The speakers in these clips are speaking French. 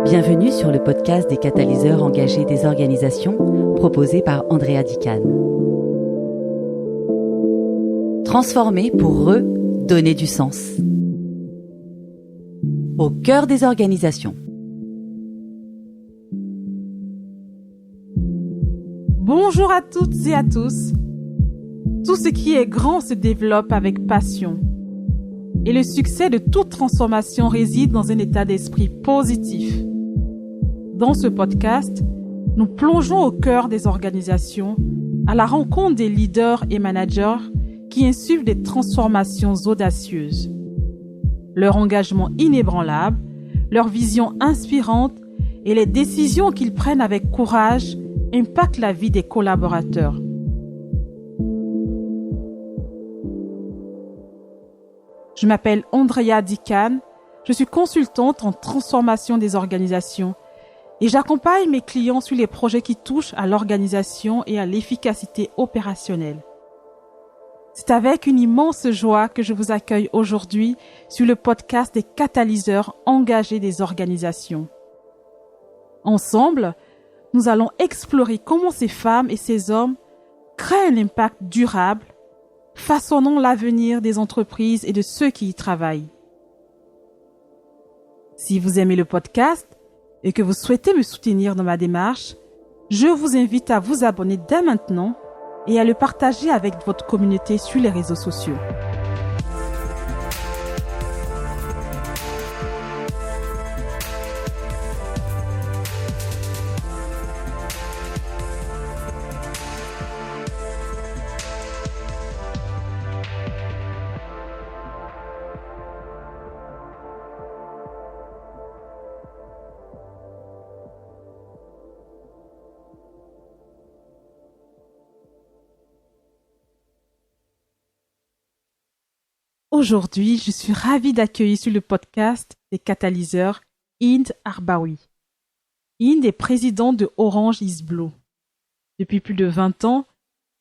Bienvenue sur le podcast des catalyseurs engagés des organisations proposé par Andrea Di-Cane. Transformer pour redonner du sens. Au cœur des organisations. Bonjour à toutes et à tous. Tout ce qui est grand se développe avec passion. Et le succès de toute transformation réside dans un état d'esprit positif. Dans ce podcast, nous plongeons au cœur des organisations, à la rencontre des leaders et managers qui insufflent des transformations audacieuses. Leur engagement inébranlable, leur vision inspirante et les décisions qu'ils prennent avec courage impactent la vie des collaborateurs. Je m'appelle Andrea Di-Cane, je suis consultante en transformation des organisations et j'accompagne mes clients sur les projets qui touchent à l'organisation et à l'efficacité opérationnelle. C'est avec une immense joie que je vous accueille aujourd'hui sur le podcast des catalyseurs engagés des organisations. Ensemble, nous allons explorer comment ces femmes et ces hommes créent un impact durable, façonnant l'avenir des entreprises et de ceux qui y travaillent. Si vous aimez le podcast et que vous souhaitez me soutenir dans ma démarche, je vous invite à vous abonner dès maintenant et à le partager avec votre communauté sur les réseaux sociaux. Aujourd'hui, je suis ravie d'accueillir sur le podcast des catalyseurs Hind Arbaoui. Hind est présidente de Orange is Blue. Depuis plus de 20 ans,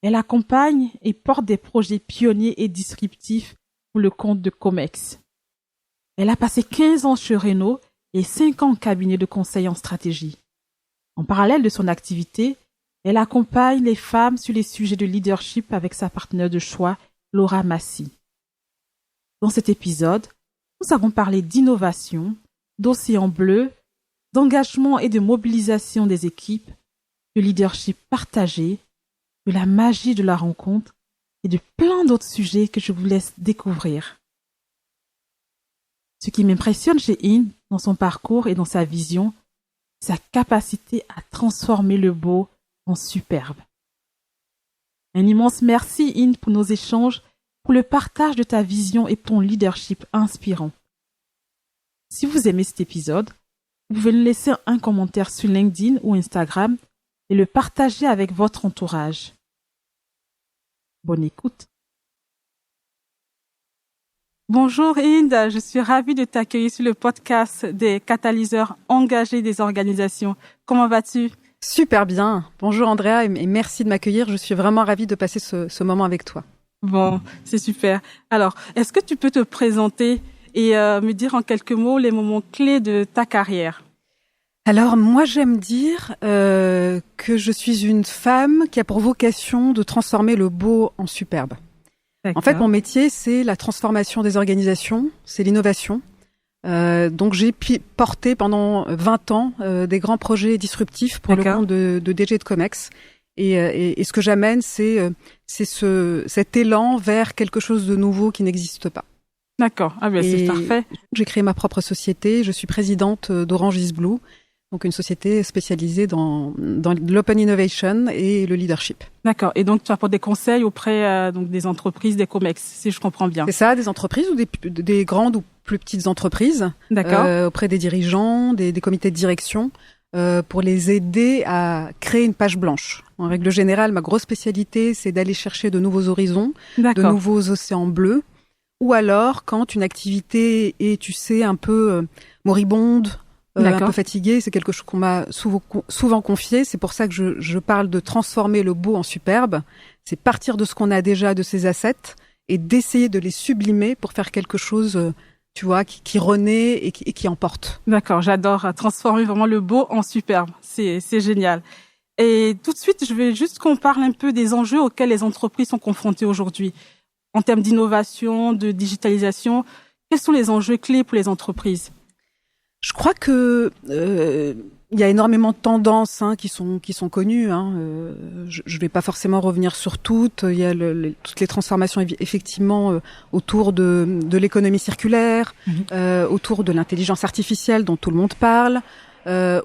elle accompagne et porte des projets pionniers et disruptifs pour le compte de Comex. Elle a passé 15 ans chez Renault et 5 ans en cabinet de conseil en stratégie. En parallèle de son activité, elle accompagne les femmes sur les sujets de leadership avec sa partenaire de choix, Laura Massy. Dans cet épisode, nous avons parlé d'innovation, d'océan bleu, d'engagement et de mobilisation des équipes, de leadership partagé, de la magie de la rencontre et de plein d'autres sujets que je vous laisse découvrir. Ce qui m'impressionne chez Hind, dans son parcours et dans sa vision, c'est sa capacité à transformer le beau en superbe. Un immense merci Hind pour nos échanges, pour le partage de ta vision et ton leadership inspirant. Si vous aimez cet épisode, vous pouvez nous laisser un commentaire sur LinkedIn ou Instagram et le partager avec votre entourage. Bonne écoute. Bonjour Hind, je suis ravie de t'accueillir sur le podcast des catalyseurs engagés des organisations. Comment vas-tu? Super bien. Bonjour Andrea et merci de m'accueillir. Je suis vraiment ravie de passer ce moment avec toi. Bon, c'est super. Alors, est-ce que tu peux te présenter et me dire en quelques mots les moments clés de ta carrière? Alors, moi, j'aime dire que je suis une femme qui a pour vocation de transformer le beau en superbe. D'accord. En fait, mon métier, c'est la transformation des organisations, c'est l'innovation. Donc, j'ai porté pendant 20 ans des grands projets disruptifs pour D'accord. le compte de DG de Comex. Et ce que j'amène, c'est cet élan vers quelque chose de nouveau qui n'existe pas. D'accord, c'est parfait. J'ai créé ma propre société, je suis présidente d'Orange is Blue, donc une société spécialisée dans l'open innovation et le leadership. D'accord, et donc tu apportes des conseils auprès donc des entreprises, des Comex, si je comprends bien. C'est ça, des entreprises ou des grandes ou plus petites entreprises. D'accord. Auprès des dirigeants, des comités de direction. Pour les aider à créer une page blanche. En règle générale, ma grosse spécialité, c'est d'aller chercher de nouveaux horizons, de nouveaux océans bleus, ou alors quand une activité est, tu sais, un peu moribonde, un peu fatiguée, c'est quelque chose qu'on m'a souvent confié. C'est pour ça que je parle de transformer le beau en superbe. C'est partir de ce qu'on a déjà, de ses assets, et d'essayer de les sublimer pour faire quelque chose tu vois, qui renaît et qui emporte. D'accord, j'adore transformer vraiment le beau en superbe. C'est génial. Et tout de suite, je veux juste qu'on parle un peu des enjeux auxquels les entreprises sont confrontées aujourd'hui. En termes d'innovation, de digitalisation, quels sont les enjeux clés pour les entreprises? Je crois que il y a énormément de tendances qui sont connues. Je vais pas forcément revenir sur toutes. Il y a toutes les transformations effectivement autour de l'économie circulaire, autour de l'intelligence artificielle dont tout le monde parle,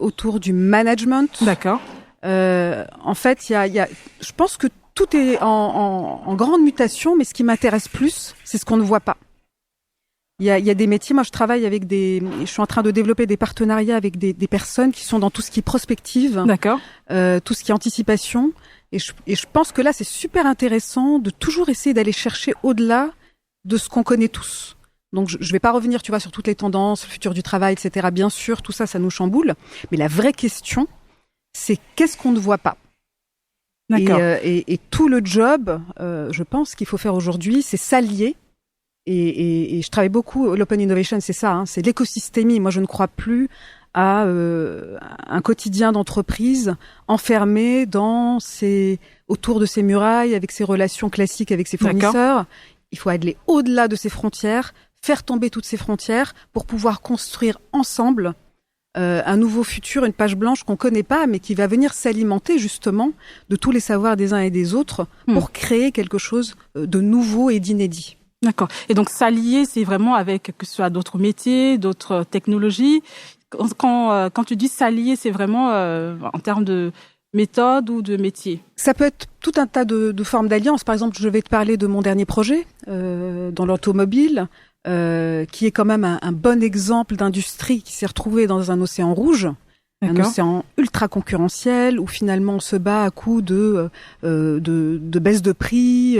autour du management. D'accord. En fait, il y a, je pense que tout est en grande mutation, mais ce qui m'intéresse plus, c'est ce qu'on ne voit pas. Il y a des métiers. Moi, je travaille avec je suis en train de développer des partenariats avec des personnes qui sont dans tout ce qui est prospective. D'accord. Tout ce qui est anticipation. Et je pense que là, c'est super intéressant de toujours essayer d'aller chercher au-delà de ce qu'on connaît tous. Donc, je vais pas revenir, tu vois, sur toutes les tendances, le futur du travail, etc. Bien sûr, tout ça, ça nous chamboule. Mais la vraie question, c'est qu'est-ce qu'on ne voit pas? D'accord. Et tout le job, je pense qu'il faut faire aujourd'hui, c'est s'allier. Et je travaille beaucoup, l'open innovation, c'est ça, c'est l'écosystémie. Moi, je ne crois plus à un quotidien d'entreprise enfermé autour de ses murailles, avec ses relations classiques avec ses fournisseurs. D'accord. Il faut aller au-delà de ces frontières, faire tomber toutes ces frontières pour pouvoir construire ensemble un nouveau futur, une page blanche qu'on connaît pas, mais qui va venir s'alimenter justement de tous les savoirs des uns et des autres pour créer quelque chose de nouveau et d'inédit. D'accord. Et donc s'allier, c'est vraiment avec que ce soit d'autres métiers, d'autres technologies. Quand tu dis s'allier, c'est vraiment en termes de méthode ou de métier? Ça peut être tout un tas de formes d'alliance. Par exemple, je vais te parler de mon dernier projet dans l'automobile, qui est quand même un bon exemple d'industrie qui s'est retrouvée dans un océan rouge. D'accord. Un océan ultra concurrentiel où finalement on se bat à coups de baisse de prix.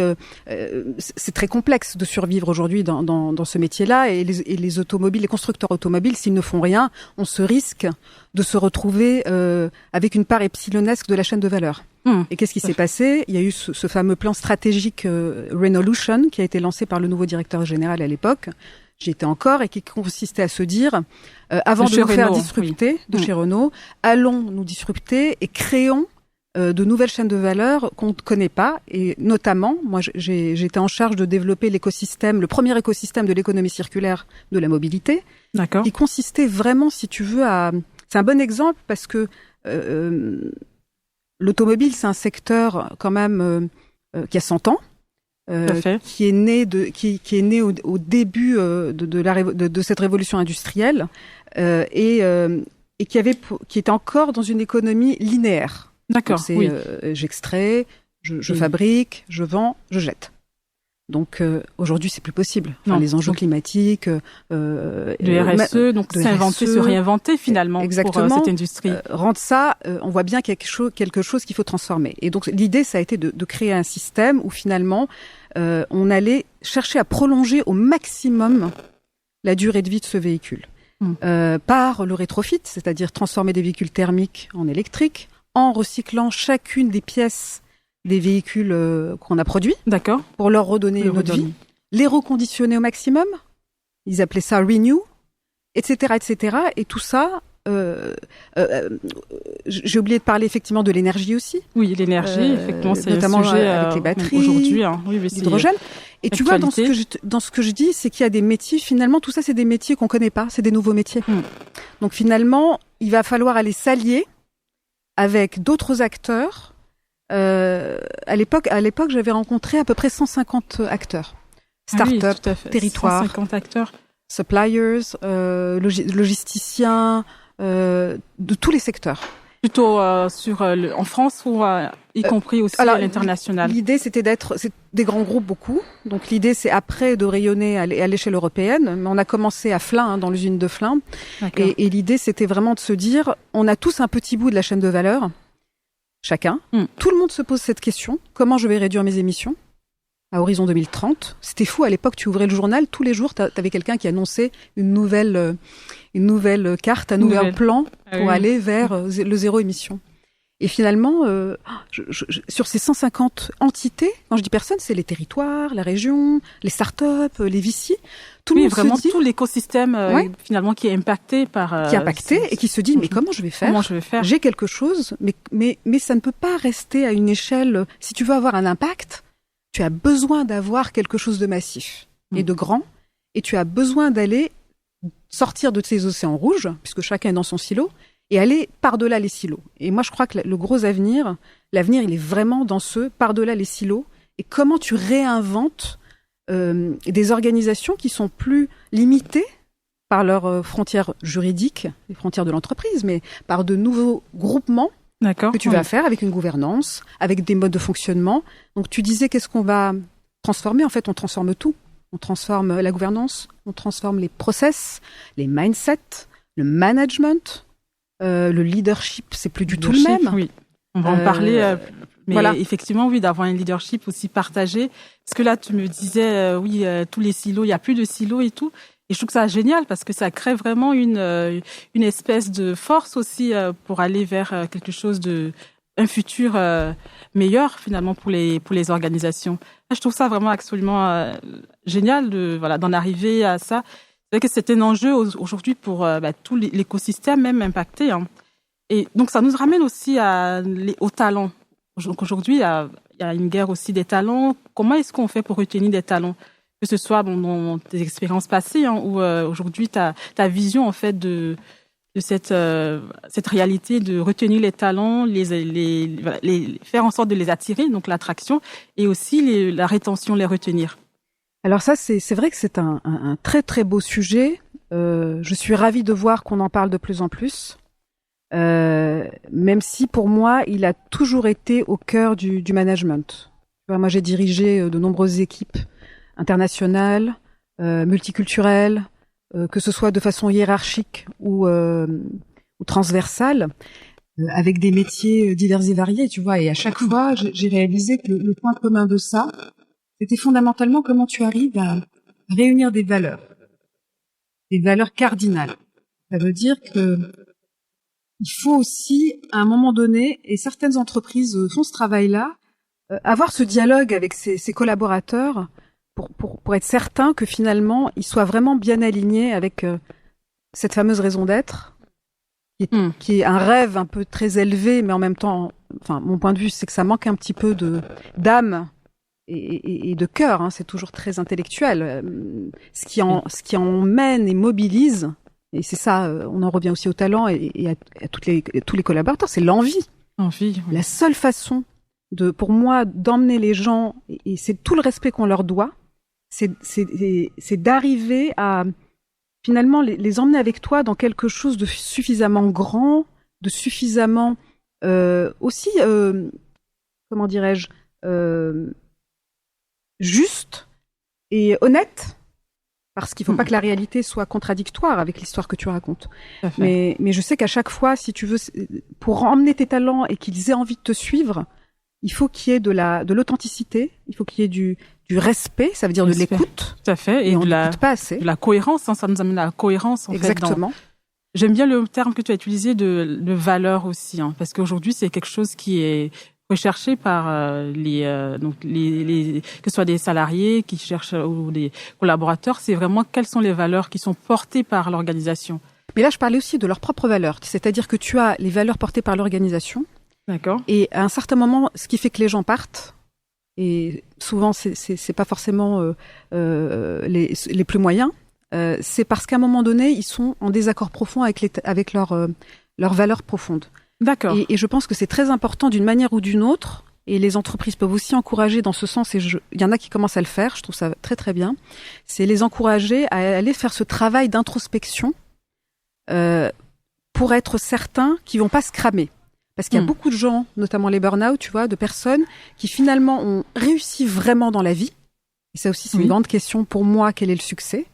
C'est très complexe de survivre aujourd'hui dans ce métier-là. Et les automobiles, les constructeurs automobiles, s'ils ne font rien, on se risque de se retrouver avec une part epsilonesque de la chaîne de valeur. Et qu'est-ce qui s'est passé? Il y a eu ce fameux plan stratégique Renolution qui a été lancé par le nouveau directeur général à l'époque. J'y étais encore, et qui consistait à se dire, avant de nous faire disrupter chez Renault, allons nous disrupter et créons de nouvelles chaînes de valeur qu'on ne connaît pas. Et notamment, moi j'étais en charge de développer le premier écosystème de l'économie circulaire de la mobilité. D'accord. Qui consistait vraiment, si tu veux, c'est un bon exemple parce que l'automobile, c'est un secteur quand même qui a 100 ans. Qui est né au début de cette révolution industrielle et qui était encore dans une économie linéaire. D'accord. Donc c'est j'extrais, je fabrique, je vends, je jette. Donc aujourd'hui c'est plus possible. Enfin, les enjeux climatiques, le RSE, donc s'inventer, se réinventer finalement. Exactement, pour cette industrie. Rendre ça, on voit bien quelque chose qu'il faut transformer. Et donc l'idée ça a été de créer un système où finalement on allait chercher à prolonger au maximum la durée de vie de ce véhicule par le rétrofit, c'est-à-dire transformer des véhicules thermiques en électriques, en recyclant chacune des pièces des véhicules qu'on a produits, d'accord, pour leur redonner une autre vie, les reconditionner au maximum, ils appelaient ça renew, etc., etc. Et tout ça, j'ai oublié de parler effectivement de l'énergie aussi. Oui, l'énergie, effectivement, c'est notamment un sujet avec les batteries, aujourd'hui, l'hydrogène. Et tu vois, dans ce que je dis, c'est qu'il y a des métiers, finalement, tout ça, c'est des métiers qu'on connaît pas, c'est des nouveaux métiers. Donc finalement, il va falloir aller s'allier avec d'autres acteurs. À l'époque, j'avais rencontré à peu près 150 acteurs. Start-up, territoires, 150 acteurs. Suppliers, logisticiens, de tous les secteurs. Plutôt en France ou y compris aussi à l'international? L'idée, c'est des grands groupes beaucoup. Donc l'idée, c'est après de rayonner à l'échelle européenne. Mais on a commencé à Flins, dans l'usine de Flins. Et l'idée, c'était vraiment de se dire, on a tous un petit bout de la chaîne de valeur. Chacun. Tout le monde se pose cette question. Comment je vais réduire mes émissions à horizon 2030? C'était fou. À l'époque, tu ouvrais le journal, tous les jours, t'avais quelqu'un qui annonçait une nouvelle carte, un nouvel plan pour aller vers le zéro émission. Et finalement, sur ces 150 entités, quand je dis personnes, c'est les territoires, la région, les startups, les VC. Tout le monde vraiment se dit, tout l'écosystème finalement qui est impacté par qui est impacté et qui se dit mais comment je vais faire? J'ai quelque chose, mais ça ne peut pas rester à une échelle. Si tu veux avoir un impact, tu as besoin d'avoir quelque chose de massif et de grand, et tu as besoin d'aller sortir de ces océans rouges, puisque chacun est dans son silo, et aller par-delà les silos. Et moi, je crois que le gros l'avenir, il est vraiment dans ce par-delà les silos, et comment tu réinventes des organisations qui sont plus limitées par leurs frontières juridiques, les frontières de l'entreprise, mais par de nouveaux groupements que tu vas faire avec une gouvernance, avec des modes de fonctionnement. Donc tu disais qu'est-ce qu'on va transformer? En fait, on transforme tout. On transforme la gouvernance, on transforme les process, les mindsets, le management, le leadership, c'est plus du tout le même. Oui, on va en parler. Mais effectivement, oui, d'avoir un leadership aussi partagé. Parce que là, tu me disais, tous les silos, il n'y a plus de silos et tout. Et je trouve que ça génial parce que ça crée vraiment une espèce de force aussi pour aller vers quelque chose un futur meilleur finalement pour les organisations. Je trouve ça vraiment absolument génial d'en arriver à ça. C'est vrai que c'est un enjeu aujourd'hui pour tout l'écosystème même impacté. Hein. Et donc ça nous ramène aussi aux talents. Donc aujourd'hui, il y a une guerre aussi des talents. Comment est-ce qu'on fait pour retenir des talents? Que ce soit dans tes expériences passées ou aujourd'hui ta vision en fait de cette réalité de retenir les talents, les faire en sorte de les attirer, donc l'attraction, et aussi la rétention, les retenir. Alors ça, c'est vrai que c'est un très très beau sujet. Je suis ravie de voir qu'on en parle de plus en plus. Même si pour moi, il a toujours été au cœur du management. Moi, j'ai dirigé de nombreuses équipes internationales, multiculturelles, que ce soit de façon hiérarchique ou transversale, avec des métiers divers et variés, tu vois. Et à chaque fois, j'ai réalisé que le point commun de ça, c'était fondamentalement comment tu arrives à réunir des valeurs cardinales. Ça veut dire que il faut aussi, à un moment donné, et certaines entreprises font ce travail-là, avoir ce dialogue avec ses collaborateurs pour être certain que finalement, ils soient vraiment bien alignés avec cette fameuse raison d'être, qui est un rêve un peu très élevé, mais en même temps, enfin, mon point de vue, c'est que ça manque un petit peu d'âme et de cœur. Hein, c'est toujours très intellectuel. Ce qui emmène et mobilise. Et c'est ça, on en revient aussi au talent et à tous les collaborateurs, c'est l'envie. Oui. La seule façon pour moi, d'emmener les gens, et c'est tout le respect qu'on leur doit, c'est d'arriver à finalement les emmener avec toi dans quelque chose de suffisamment grand, de suffisamment aussi, comment dirais-je, juste et honnête. Parce qu'il ne faut pas que la réalité soit contradictoire avec l'histoire que tu racontes. Mais je sais qu'à chaque fois, si tu veux, pour emmener tes talents et qu'ils aient envie de te suivre, il faut qu'il y ait de l'authenticité, il faut qu'il y ait du respect, ça veut dire de l'écoute. Tout à fait. Et on n'écoute pas assez. De la cohérence, hein, ça nous amène à la cohérence. Exactement. J'aime bien le terme que tu as utilisé de valeur aussi, hein, parce qu'aujourd'hui, c'est quelque chose qui est recherché par que ce soit des salariés qui cherchent ou des collaborateurs, c'est vraiment quelles sont les valeurs qui sont portées par l'organisation. Mais là, je parlais aussi de leurs propres valeurs, c'est-à-dire que tu as les valeurs portées par l'organisation. D'accord. Et à un certain moment, ce qui fait que les gens partent, et souvent c'est pas forcément les plus moyens, c'est parce qu'à un moment donné, ils sont en désaccord profond avec leurs valeurs profondes. D'accord. Et je pense que c'est très important d'une manière ou d'une autre, et les entreprises peuvent aussi encourager dans ce sens, et il y en a qui commencent à le faire, je trouve ça très très bien, c'est les encourager à aller faire ce travail d'introspection pour être certains qu'ils vont pas se cramer. Parce qu'il y a beaucoup de gens, notamment les burn-out, tu vois, de personnes qui finalement ont réussi vraiment dans la vie. Et ça aussi, c'est une grande question pour moi, quel est le succès?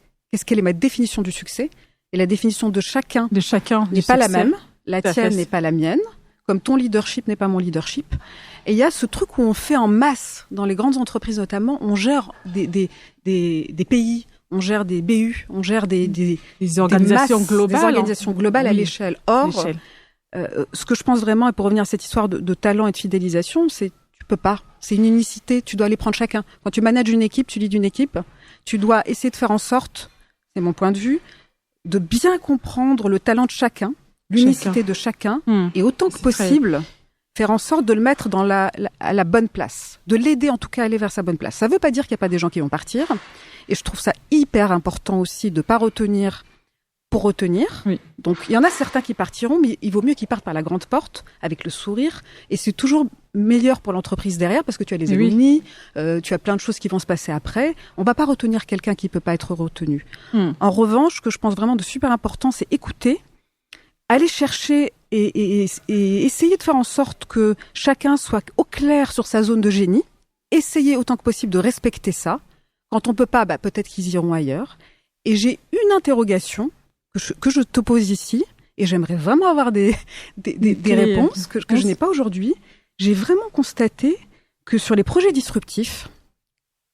Quelle est ma définition du succès? Et la définition de chacun n'est pas la même. La tienne n'est pas la mienne, comme ton leadership n'est pas mon leadership. Et il y a ce truc où on fait en masse, dans les grandes entreprises notamment, on gère des pays, on gère des BU, on gère des organisations globales. Des organisations globales à l'échelle. Or, ce que je pense vraiment, et pour revenir à cette histoire de talent et de fidélisation, c'est tu peux pas. C'est une unicité, tu dois aller prendre chacun. Quand tu manages une équipe, tu leads une équipe, tu dois essayer de faire en sorte, c'est mon point de vue, de bien comprendre le talent de chacun, l'unicité de chacun, et autant que possible, faire en sorte de le mettre à la bonne place, de l'aider en tout cas à aller vers sa bonne place. Ça veut pas dire qu'il n'y a pas des gens qui vont partir, et je trouve ça hyper important aussi de pas retenir pour retenir. Oui. Donc, il y en a certains qui partiront, mais il vaut mieux qu'ils partent par la grande porte, avec le sourire. Et c'est toujours meilleur pour l'entreprise derrière, parce que tu as les alumni, tu as plein de choses qui vont se passer après. On va pas retenir quelqu'un qui peut pas être retenu. En revanche, ce que je pense vraiment de super important, c'est écouter, aller chercher et essayer de faire en sorte que chacun soit au clair sur sa zone de génie. Essayer autant que possible de respecter ça. Quand on peut pas, peut-être qu'ils iront ailleurs. Et j'ai une interrogation que je te pose ici, et j'aimerais vraiment avoir des réponses que je n'ai pas aujourd'hui. J'ai vraiment constaté que sur les projets disruptifs,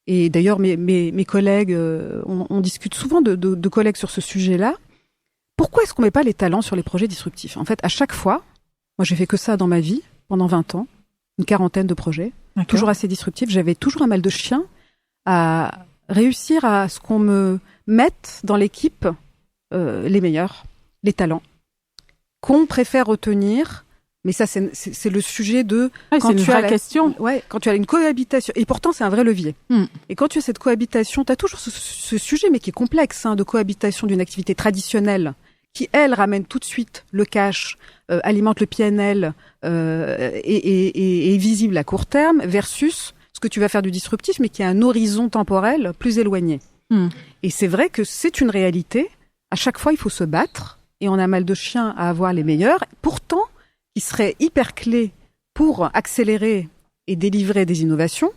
et d'ailleurs mes collègues, on discute souvent de collègues sur ce sujet-là, pourquoi est-ce qu'on met pas les talents sur les projets disruptifs ? En fait, à chaque fois, moi j'ai fait que ça dans ma vie, pendant 20 ans, une quarantaine de projets, toujours assez disruptifs, j'avais toujours un mal de chien à réussir à ce qu'on me mette dans l'équipe les meilleurs, les talents, qu'on préfère retenir, mais ça c'est le sujet de quand tu as question. Quand tu as une cohabitation, et pourtant c'est un vrai levier. Et quand tu as cette cohabitation, tu as toujours ce sujet, mais qui est complexe, de cohabitation d'une activité traditionnelle qui, elle, ramène tout de suite le cash, alimente le PNL et est visible à court terme, versus ce que tu vas faire du disruptif, mais qui a un horizon temporel plus éloigné. Et c'est vrai que c'est une réalité. À chaque fois, il faut se battre, et on a mal de chien à avoir les meilleurs. Pourtant, il serait hyper clé pour accélérer et délivrer des innovations,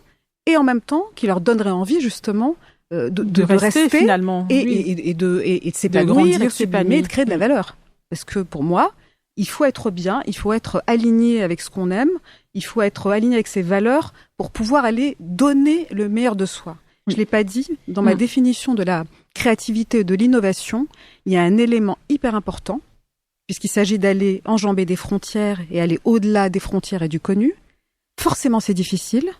et en même temps, qui leur donnerait envie, justement, de rester finalement, et de s'épanouir, et de créer de la valeur. Parce que pour moi, il faut être bien, il faut être aligné avec ce qu'on aime, il faut être aligné avec ses valeurs pour pouvoir aller donner le meilleur de soi. Je l'ai pas dit, dans ma définition de la créativité et de l'innovation, il y a un élément hyper important, puisqu'il s'agit d'aller enjamber des frontières et aller au-delà des frontières et du connu. Forcément, c'est difficile.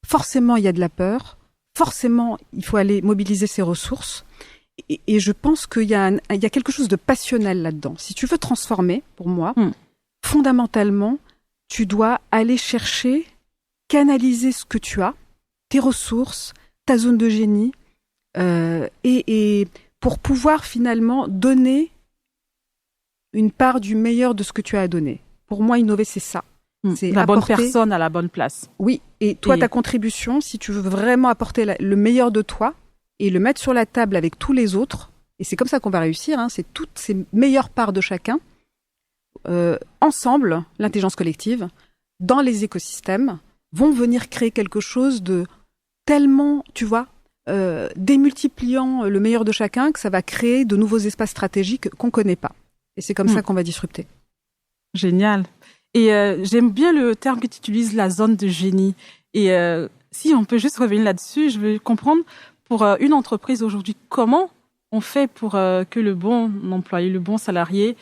Forcément, il y a de la peur. Forcément, il faut aller mobiliser ses ressources. Et je pense qu'il y a quelque chose de passionnel là-dedans. Si tu veux transformer, pour moi, fondamentalement, tu dois aller chercher, canaliser ce que tu as, tes ressources, ta zone de génie, et pour pouvoir finalement donner une part du meilleur de ce que tu as à donner. Pour moi, innover, c'est ça. C'est la bonne personne à la bonne place. Oui, et toi, ta contribution, si tu veux vraiment apporter le meilleur de toi et le mettre sur la table avec tous les autres, et c'est comme ça qu'on va réussir, c'est toutes ces meilleures parts de chacun, ensemble, l'intelligence collective, dans les écosystèmes, vont venir créer quelque chose de tellement, tu vois, démultipliant le meilleur de chacun, que ça va créer de nouveaux espaces stratégiques qu'on connaît pas. Et c'est comme ça qu'on va disrupter. Génial. Et j'aime bien le terme que tu utilises, la zone de génie. Et si on peut juste revenir là-dessus, je veux comprendre, pour une entreprise aujourd'hui, comment on fait pour que le bon employé, le bon salarié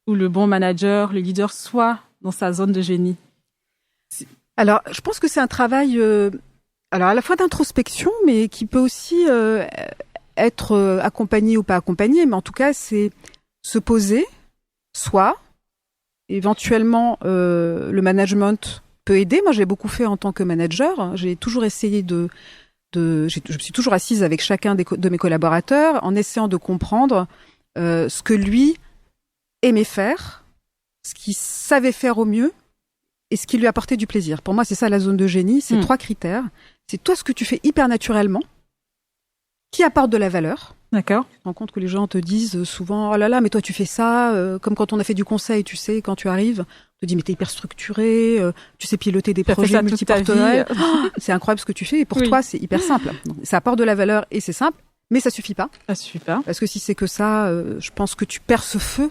ou le bon manager, le leader soit dans sa zone de génie? Alors, je pense que c'est un travail à la fois d'introspection, mais qui peut aussi être accompagné ou pas accompagné. Mais en tout cas, c'est se poser, soit éventuellement le management peut aider. Moi, je l'ai beaucoup fait en tant que manager. J'ai toujours essayé je me suis toujours assise avec chacun de mes collaborateurs en essayant de comprendre ce que lui aimait faire, ce qu'il savait faire au mieux et ce qui lui apportait du plaisir. Pour moi, c'est ça la zone de génie, c'est 3 critères. C'est toi ce que tu fais hyper naturellement, qui apporte de la valeur. D'accord. Tu te rends compte que les gens te disent souvent « Oh là là, mais toi tu fais ça », comme quand on a fait du conseil, tu sais, quand tu arrives, on te dit « Mais t'es hyper structuré, tu sais piloter des projets multiportefeuilles. C'est incroyable ce que tu fais, et pour toi c'est hyper simple. » Ça apporte de la valeur et c'est simple, mais ça suffit pas. Ça suffit pas. Parce que si c'est que ça, je pense que tu perds ce feu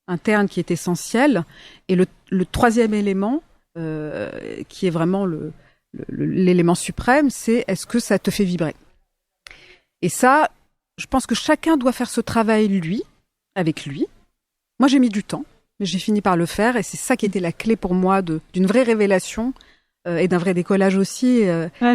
interne qui est essentiel. Et le 3e élément, qui est vraiment l'élément suprême, c'est est-ce que ça te fait vibrer? Et ça, je pense que chacun doit faire ce travail, lui, avec lui. Moi, j'ai mis du temps. mais j'ai fini par le faire et c'est ça qui était la clé pour moi d'une vraie révélation et d'un vrai décollage aussi.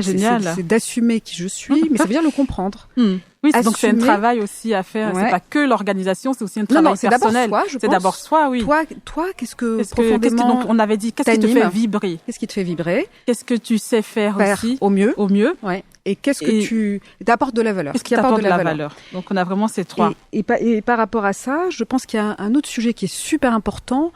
Génial. C'est d'assumer qui je suis, mais ça veut dire le comprendre. Oui, donc c'est un travail aussi à faire. C'est pas que l'organisation, c'est aussi un travail personnel. C'est d'abord soi, oui. Toi, qu'est-ce que profondément donc on avait dit, qu'est-ce qui te fait vibrer? Qu'est-ce qui te fait vibrer? Qu'est-ce que tu sais faire aussi? Au mieux. Ouais. Et qu'est-ce que tu t'apportes de la valeur? Qu'est-ce qui t'apporte de la valeur? Donc on a vraiment ces trois. Et par rapport à ça, je pense qu'il y a un autre sujet qui est super important.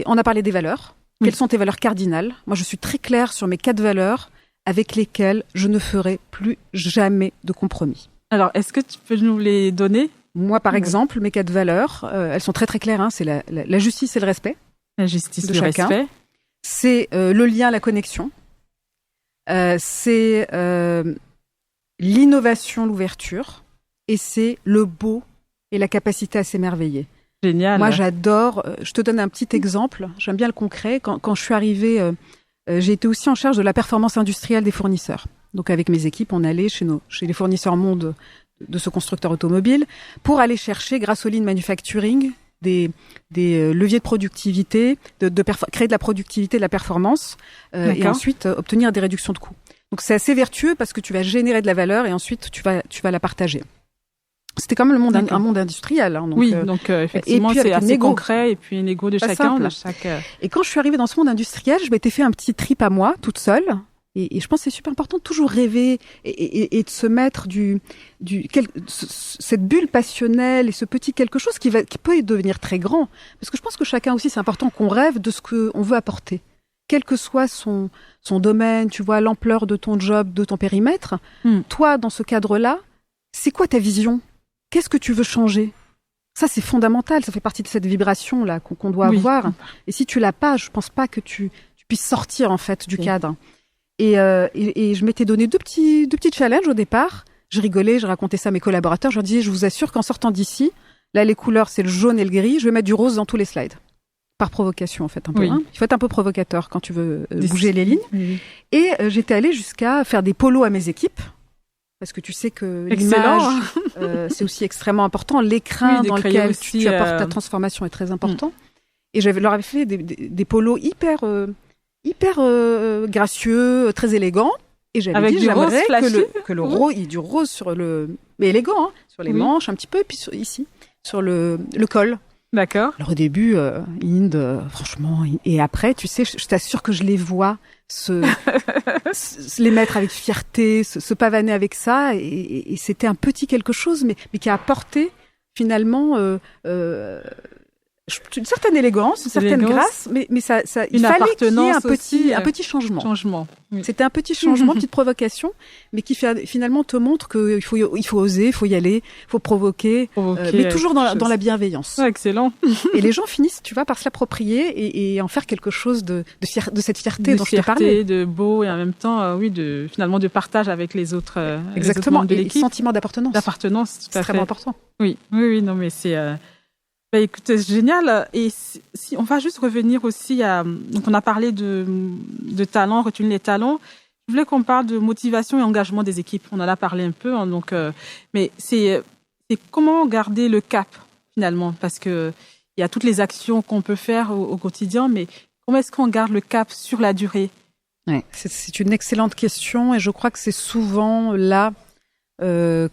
On a parlé des valeurs. Quelles sont tes valeurs cardinales? Moi, je suis très claire sur mes 4 valeurs avec lesquelles je ne ferai plus jamais de compromis. Alors, est-ce que tu peux nous les donner? Moi, par exemple, mes 4 valeurs, elles sont très très claires. C'est la justice et le respect. La justice et le respect. C'est le lien, la connexion. C'est l'innovation, l'ouverture. Et c'est le beau et la capacité à s'émerveiller. Génial. Moi, j'adore. Je te donne un petit exemple. J'aime bien le concret. Quand je suis arrivée, j'ai été aussi en charge de la performance industrielle des fournisseurs. Donc, avec mes équipes, on allait chez les fournisseurs mondes de ce constructeur automobile pour aller chercher, grâce au lean manufacturing, des leviers de productivité, créer de la productivité, de la performance, et ensuite obtenir des réductions de coûts. Donc, c'est assez vertueux parce que tu vas générer de la valeur et ensuite tu vas la partager. C'était quand même un monde industriel. Hein, donc effectivement, c'est assez concret et puis un ego de chacun. Et quand je suis arrivée dans ce monde industriel, je m'étais fait un petit trip à moi, toute seule. Et je pense que c'est super important de toujours rêver et de se mettre cette bulle passionnelle et ce petit quelque chose qui peut devenir très grand. Parce que je pense que chacun aussi, c'est important qu'on rêve de ce qu'on veut apporter. Quel que soit son domaine, tu vois, l'ampleur de ton job, de ton périmètre. Toi, dans ce cadre-là, c'est quoi ta vision? Qu'est-ce que tu veux changer? Ça, c'est fondamental. Ça fait partie de cette vibration-là qu'on doit avoir. Et si tu l'as pas, je pense pas que tu puisses sortir, en fait, du cadre. Et je m'étais donné deux petits challenges au départ. Je rigolais, je racontais ça à mes collaborateurs. Je leur disais, je vous assure qu'en sortant d'ici, là, les couleurs, c'est le jaune et le gris. Je vais mettre du rose dans tous les slides. Par provocation, en fait, un peu. Hein. Il faut être un peu provocateur quand tu veux bouger les lignes. Et j'étais allée jusqu'à faire des polos à mes équipes. Parce que tu sais que l'image, c'est aussi extrêmement important. L'écrin dans lequel tu apportes ta transformation est très important. Et leur avais fait des polos hyper gracieux, très élégants. Et j'avais dit, j'aimerais que le rose, il y ait du rose mais élégant, hein, sur les manches un petit peu, et puis ici, sur le col. D'accord. Alors au début, franchement, et après, tu sais, je t'assure que je les vois les mettre avec fierté, se pavaner avec ça, et c'était un petit quelque chose, mais qui a apporté finalement une certaine élégance, une certaine grâce, mais ça il fallait qu'il y ait un petit changement. Oui. C'était un petit changement, petite provocation, mais qui finalement te montre qu'il faut oser, il faut y aller, il faut provoquer, mais toujours dans la bienveillance. Excellent. Et les gens finissent, tu vois, par se l'approprier et en faire quelque chose de cette fierté dont je t'ai parlé. De beau et en même temps, finalement de partage avec les autres. Exactement. Les autres de l'équipe. Et sentiment d'appartenance. D'appartenance, c'est extrêmement important. Oui, non, mais c'est. Écoute, c'est génial. Et si on va juste revenir aussi donc on a parlé de talent, retenir les talents. Je voulais qu'on parle de motivation et engagement des équipes. On en a parlé un peu, hein, mais c'est comment garder le cap finalement, parce que il y a toutes les actions qu'on peut faire au quotidien, mais comment est-ce qu'on garde le cap sur la durée? Ouais, c'est une excellente question et je crois que c'est souvent là que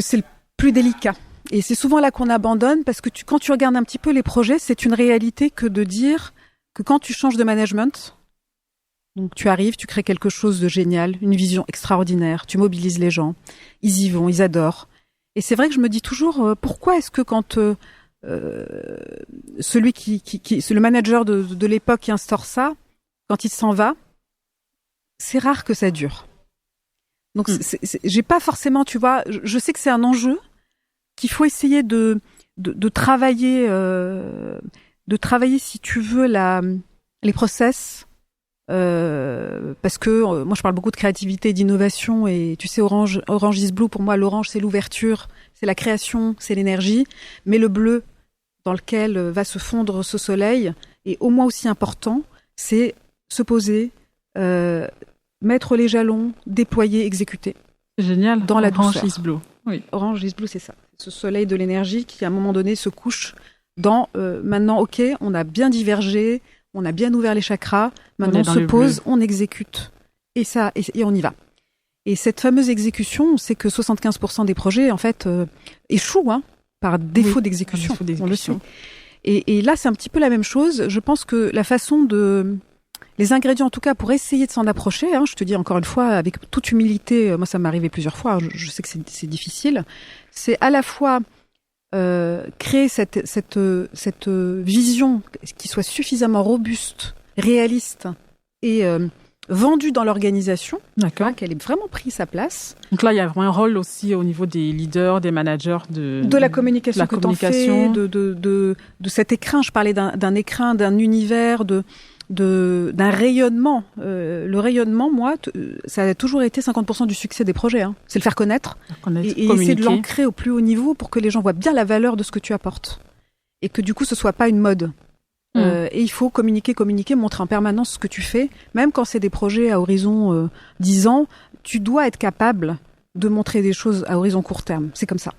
c'est le plus délicat. Et c'est souvent là qu'on abandonne parce que quand tu regardes un petit peu les projets, c'est une réalité que de dire que quand tu changes de management, donc tu arrives, tu crées quelque chose de génial, une vision extraordinaire, tu mobilises les gens, ils y vont, ils adorent. Et c'est vrai que je me dis toujours, pourquoi est-ce que quand celui c'est le manager de l'époque qui instaure ça, quand il s'en va, c'est rare que ça dure. Donc j'ai pas forcément, tu vois, je sais que c'est un enjeu qu'il faut essayer de travailler, si tu veux, les process, parce que moi je parle beaucoup de créativité et d'innovation, et tu sais, Orange is Blue, pour moi l'orange c'est l'ouverture, c'est la création, c'est l'énergie, mais le bleu dans lequel va se fondre ce soleil est au moins aussi important, c'est se poser, mettre les jalons, déployer, exécuter. C'est génial. Dans la douceur. Orange is Blue. Oui. Orange is Blue, c'est ça. Ce soleil de l'énergie qui, à un moment donné, se couche dans maintenant, ok, on a bien divergé, on a bien ouvert les chakras, maintenant on se pose, on exécute. Et on y va. Et cette fameuse exécution, on sait que 75% des projets, en fait, échouent par défaut d'exécution. On le sait. Et là, c'est un petit peu la même chose. Je pense que la façon les ingrédients, en tout cas, pour essayer de s'en approcher, je te dis encore une fois, avec toute humilité, moi ça m'est arrivé plusieurs fois, je sais que c'est difficile, c'est à la fois créer cette vision qui soit suffisamment robuste, réaliste et vendue dans l'organisation, qu'elle ait vraiment pris sa place. Donc là, il y a vraiment un rôle aussi au niveau des leaders, des managers de la communication que t'en fais, de cet écrin. Je parlais d'un écrin, d'un univers, d'un rayonnement. Le rayonnement, moi, ça a toujours été 50% du succès des projets. C'est le faire connaître et essayer de l'ancrer au plus haut niveau pour que les gens voient bien la valeur de ce que tu apportes et que du coup, ce soit pas une mode. Et il faut communiquer, montrer en permanence ce que tu fais. Même quand c'est des projets à horizon 10 ans, tu dois être capable de montrer des choses à horizon court terme. C'est comme ça.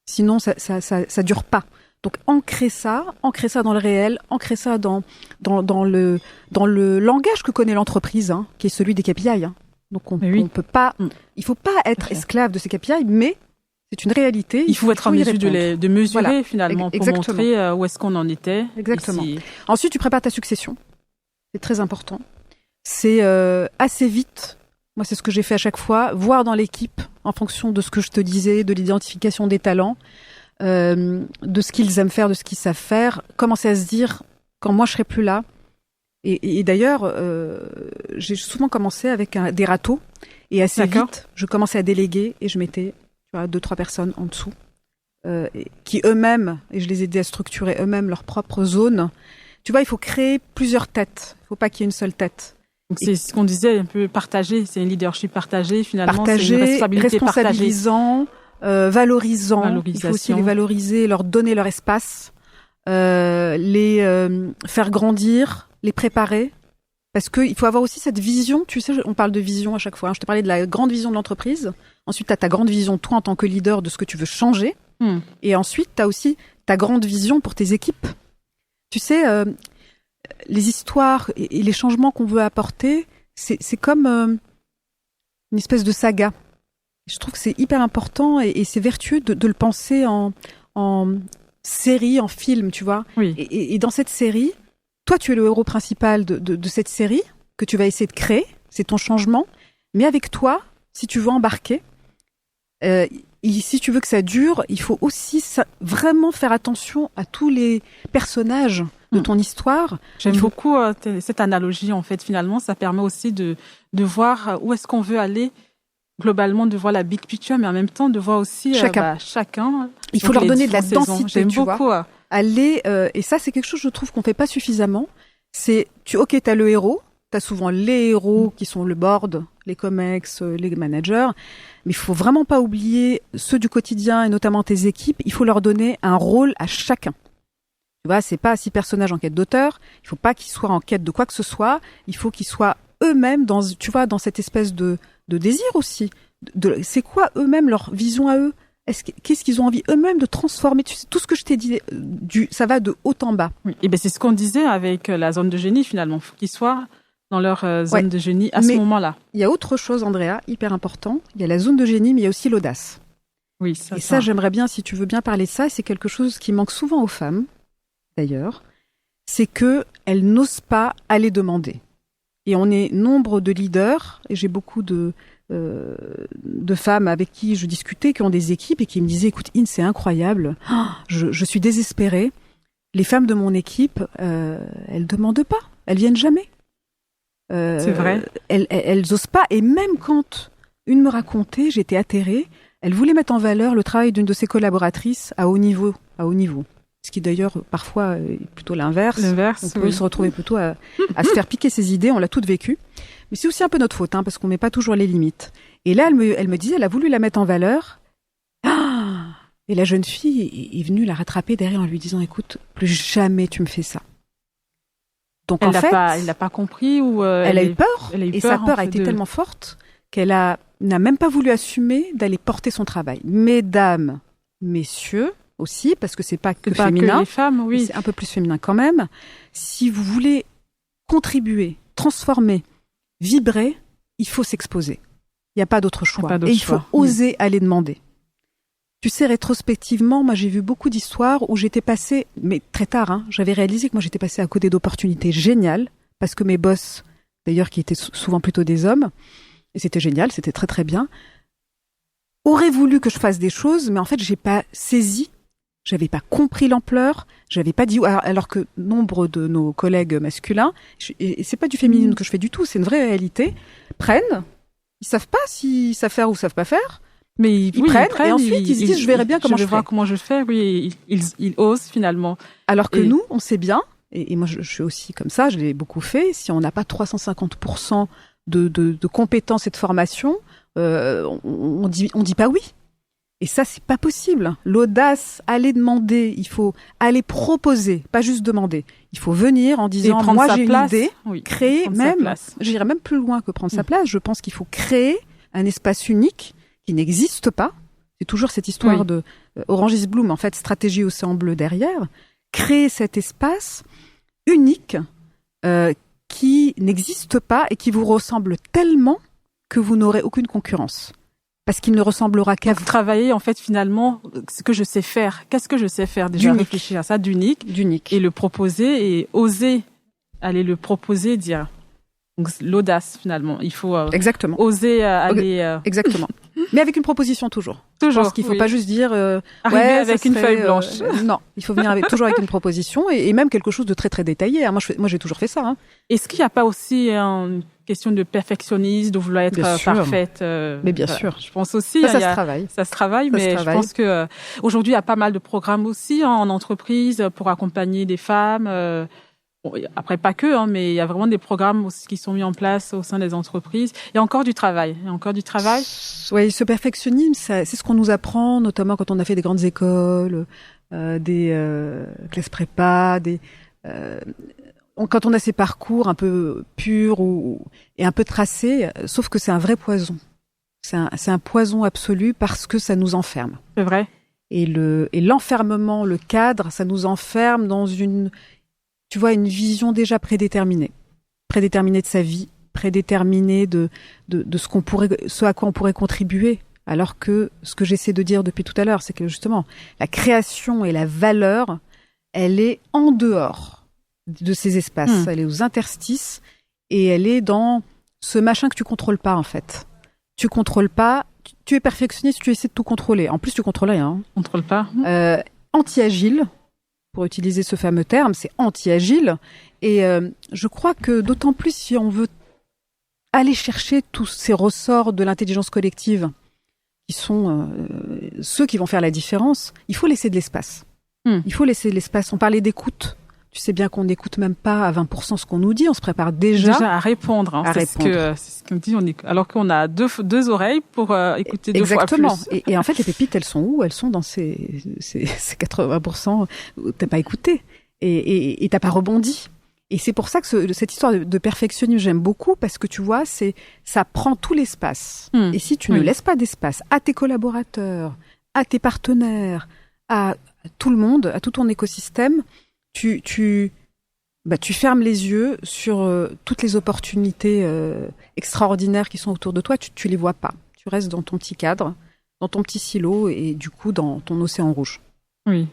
Sinon, ça dure pas. Donc, ancrer ça dans le réel, ancrer ça dans le langage que connaît l'entreprise, qui est celui des KPI. Donc, on peut pas, il faut pas être esclave de ces KPI, mais c'est une réalité. Il faut être en mesure de mesurer finalement pour montrer où est-ce qu'on en était. Exactement. Ensuite, tu prépares ta succession. C'est très important. C'est assez vite. Moi, c'est ce que j'ai fait à chaque fois. Voir dans l'équipe, en fonction de ce que je te disais, de l'identification des talents, de ce qu'ils aiment faire, de ce qu'ils savent faire, commencer à se dire quand moi je serai plus là. Et d'ailleurs, j'ai souvent commencé avec des râteaux et assez vite, je commençais à déléguer et je mettais 2-3 personnes en dessous qui eux-mêmes, et je les ai aidés à structurer eux-mêmes leur propre zone. Tu vois, il faut créer plusieurs têtes. Il faut pas qu'il y ait une seule tête. Donc c'est ce qu'on disait, un peu partagé. C'est un leadership partagé finalement. Partagé, c'est une responsabilité responsabilisant, valorisant. Il faut aussi les valoriser, leur donner leur espace, les faire grandir, les préparer. Parce qu'il faut avoir aussi cette vision, tu sais, on parle de vision à chaque fois. Je te parlais de la grande vision de l'entreprise. Ensuite, tu as ta grande vision, toi, en tant que leader, de ce que tu veux changer. Et ensuite, tu as aussi ta grande vision pour tes équipes. Tu sais, les histoires et les changements qu'on veut apporter, c'est comme une espèce de saga. Je trouve que c'est hyper important et c'est vertueux de le penser en série, en film, tu vois. Oui. Et dans cette série, toi, tu es le héros principal de cette série que tu vas essayer de créer. C'est ton changement. Mais avec toi, si tu veux embarquer, si tu veux que ça dure, il faut aussi vraiment faire attention à tous les personnages de ton histoire. J'aime beaucoup cette analogie, en fait. Finalement, ça permet aussi de voir où est-ce qu'on veut aller globalement, de voir la big picture, mais en même temps, de voir aussi chacun. Il faut leur donner de la densité, J'aime beaucoup. Aller, et ça, c'est quelque chose, je trouve, qu'on fait pas suffisamment. C'est, t'as le héros, t'as souvent les héros qui sont le board, les comex, les managers, mais il faut vraiment pas oublier ceux du quotidien et notamment tes équipes. Il faut leur donner un rôle à chacun. Tu vois, c'est pas 6 personnages en quête d'auteur. Il faut pas qu'ils soient en quête de quoi que ce soit. Il faut qu'ils soient eux-mêmes dans cette espèce de désir aussi. C'est quoi eux-mêmes leur vision à eux? Qu'est-ce qu'ils ont envie eux-mêmes de transformer? Tu sais, tout ce que je t'ai dit, ça va de haut en bas. Oui. Et ben c'est ce qu'on disait avec la zone de génie finalement. Il faut qu'ils soient dans leur zone de génie à ce moment-là. Il y a autre chose, Andrea, hyper important. Il y a la zone de génie, mais il y a aussi l'audace. Oui, ça, j'aimerais bien, si tu veux bien parler de ça, c'est quelque chose qui manque souvent aux femmes, d'ailleurs, c'est que elles n'osent pas aller demander. Et on est nombre de leaders, et j'ai beaucoup de femmes avec qui je discutais, qui ont des équipes et qui me disaient, écoute, c'est incroyable, je suis désespérée. Les femmes de mon équipe, elles demandent pas, elles viennent jamais. C'est vrai. Elles osent pas, et même quand une me racontait, j'étais atterrée, elle voulait mettre en valeur le travail d'une de ses collaboratrices à haut niveau. Ce qui d'ailleurs parfois est plutôt l'inverse. On peut se retrouver plutôt à se faire piquer ses idées, on l'a toutes vécu. Mais c'est aussi un peu notre faute, parce qu'on met pas toujours les limites. Et là, elle me disait, elle a voulu la mettre en valeur. Et la jeune fille est venue la rattraper derrière en lui disant, écoute, plus jamais tu me fais ça. Donc elle n'a pas compris ou elle a eu peur. Et sa peur a été tellement forte qu'elle a n'a même pas voulu assumer d'aller porter son travail. Mesdames, messieurs aussi, parce que c'est pas que féminin. Que les femmes, oui. C'est un peu plus féminin quand même. Si vous voulez contribuer, transformer, vibrer, il faut s'exposer. Il n'y a pas d'autre choix. Et il faut oser aller demander. Tu sais, rétrospectivement, moi j'ai vu beaucoup d'histoires où j'étais passée, mais très tard, j'avais réalisé que moi j'étais passée à côté d'opportunités géniales, parce que mes boss, d'ailleurs qui étaient souvent plutôt des hommes, et c'était génial, c'était très très bien, auraient voulu que je fasse des choses, mais en fait j'ai pas saisi, j'avais pas compris l'ampleur, j'avais pas dit, alors que nombre de nos collègues masculins, et c'est pas du féminisme que je fais du tout, c'est une vraie réalité, prennent, ils savent pas s'ils savent faire ou savent pas faire, mais ils prennent et ensuite ils se disent je verrai bien comment je vais voir comment je fais. Oui, ils osent finalement. Alors que nous, on sait bien, et moi je suis aussi comme ça, je l'ai beaucoup fait. Si on n'a pas 350% de compétences et de formation, on dit pas oui. Et ça, c'est pas possible. L'audace, aller demander, il faut aller proposer, pas juste demander. Il faut venir en disant moi j'ai une idée, créer même. J'irais même plus loin que prendre sa place. Je pense qu'il faut créer un espace unique qui n'existe pas. C'est toujours cette histoire de Orange is Blue, mais en fait, stratégie Océan Bleu derrière. Créer cet espace unique qui n'existe pas et qui vous ressemble tellement que vous n'aurez aucune concurrence. Parce qu'il ne ressemblera qu'à vous. Travailler, en fait, finalement, ce que je sais faire. Qu'est-ce que je sais faire déjà? Réfléchir à ça, d'unique. Et le proposer et oser aller le proposer, dire. Donc, l'audace, finalement. Il faut exactement. Oser aller... Exactement. Mais avec une proposition toujours. Toujours. Je pense qu'il ne faut pas juste dire... arriver avec une feuille blanche. Non, il faut venir toujours avec une proposition et même quelque chose de très, très détaillé. Moi, j'ai toujours fait ça. Est-ce qu'il n'y a pas aussi une question de perfectionnisme, de vouloir être parfaite Mais bien sûr. Je pense aussi... Ça se travaille. Ça se travaille, mais je pense que aujourd'hui, il y a pas mal de programmes aussi en entreprise pour accompagner des femmes... Bon, après, pas que, mais il y a vraiment des programmes aussi qui sont mis en place au sein des entreprises. Il y a encore du travail. Oui, ce perfectionnisme, c'est ce qu'on nous apprend, notamment quand on a fait des grandes écoles, des classes prépa, quand on a ces parcours un peu purs et un peu tracés, sauf que c'est un vrai poison. C'est un poison absolu parce que ça nous enferme. C'est vrai. Et l'enfermement, le cadre, ça nous enferme dans une vision déjà prédéterminée de sa vie, prédéterminée de ce à quoi on pourrait contribuer. Alors que ce que j'essaie de dire depuis tout à l'heure, c'est que justement, la création et la valeur, elle est en dehors de ces espaces. Elle est aux interstices et elle est dans ce machin que tu contrôles pas, en fait. Tu contrôles pas, tu es perfectionniste, tu essaies de tout contrôler. En plus, tu contrôles rien. Contrôle pas. Anti-agile. Pour utiliser ce fameux terme, c'est anti-agile. Et je crois que d'autant plus si on veut aller chercher tous ces ressorts de l'intelligence collective, qui sont ceux qui vont faire la différence, il faut laisser de l'espace. Il faut laisser de l'espace. On parlait d'écoute. Tu sais bien qu'on n'écoute même pas à 20% ce qu'on nous dit. On se prépare déjà à répondre. C'est ce qu'on dit. Alors qu'on a deux oreilles pour écouter deux fois plus. Exactement. Et en fait, les pépites, elles sont où? Elles sont dans ces 80% où t'as pas écouté et t'as pas rebondi. Et c'est pour ça que cette histoire de perfectionnisme, j'aime beaucoup parce que tu vois, ça prend tout l'espace. Et si tu ne laisses pas d'espace à tes collaborateurs, à tes partenaires, à tout le monde, à tout ton écosystème, tu fermes les yeux sur toutes les opportunités extraordinaires qui sont autour de toi. Tu les vois pas. Tu restes dans ton petit cadre, dans ton petit silo et du coup dans ton océan rouge. Oui.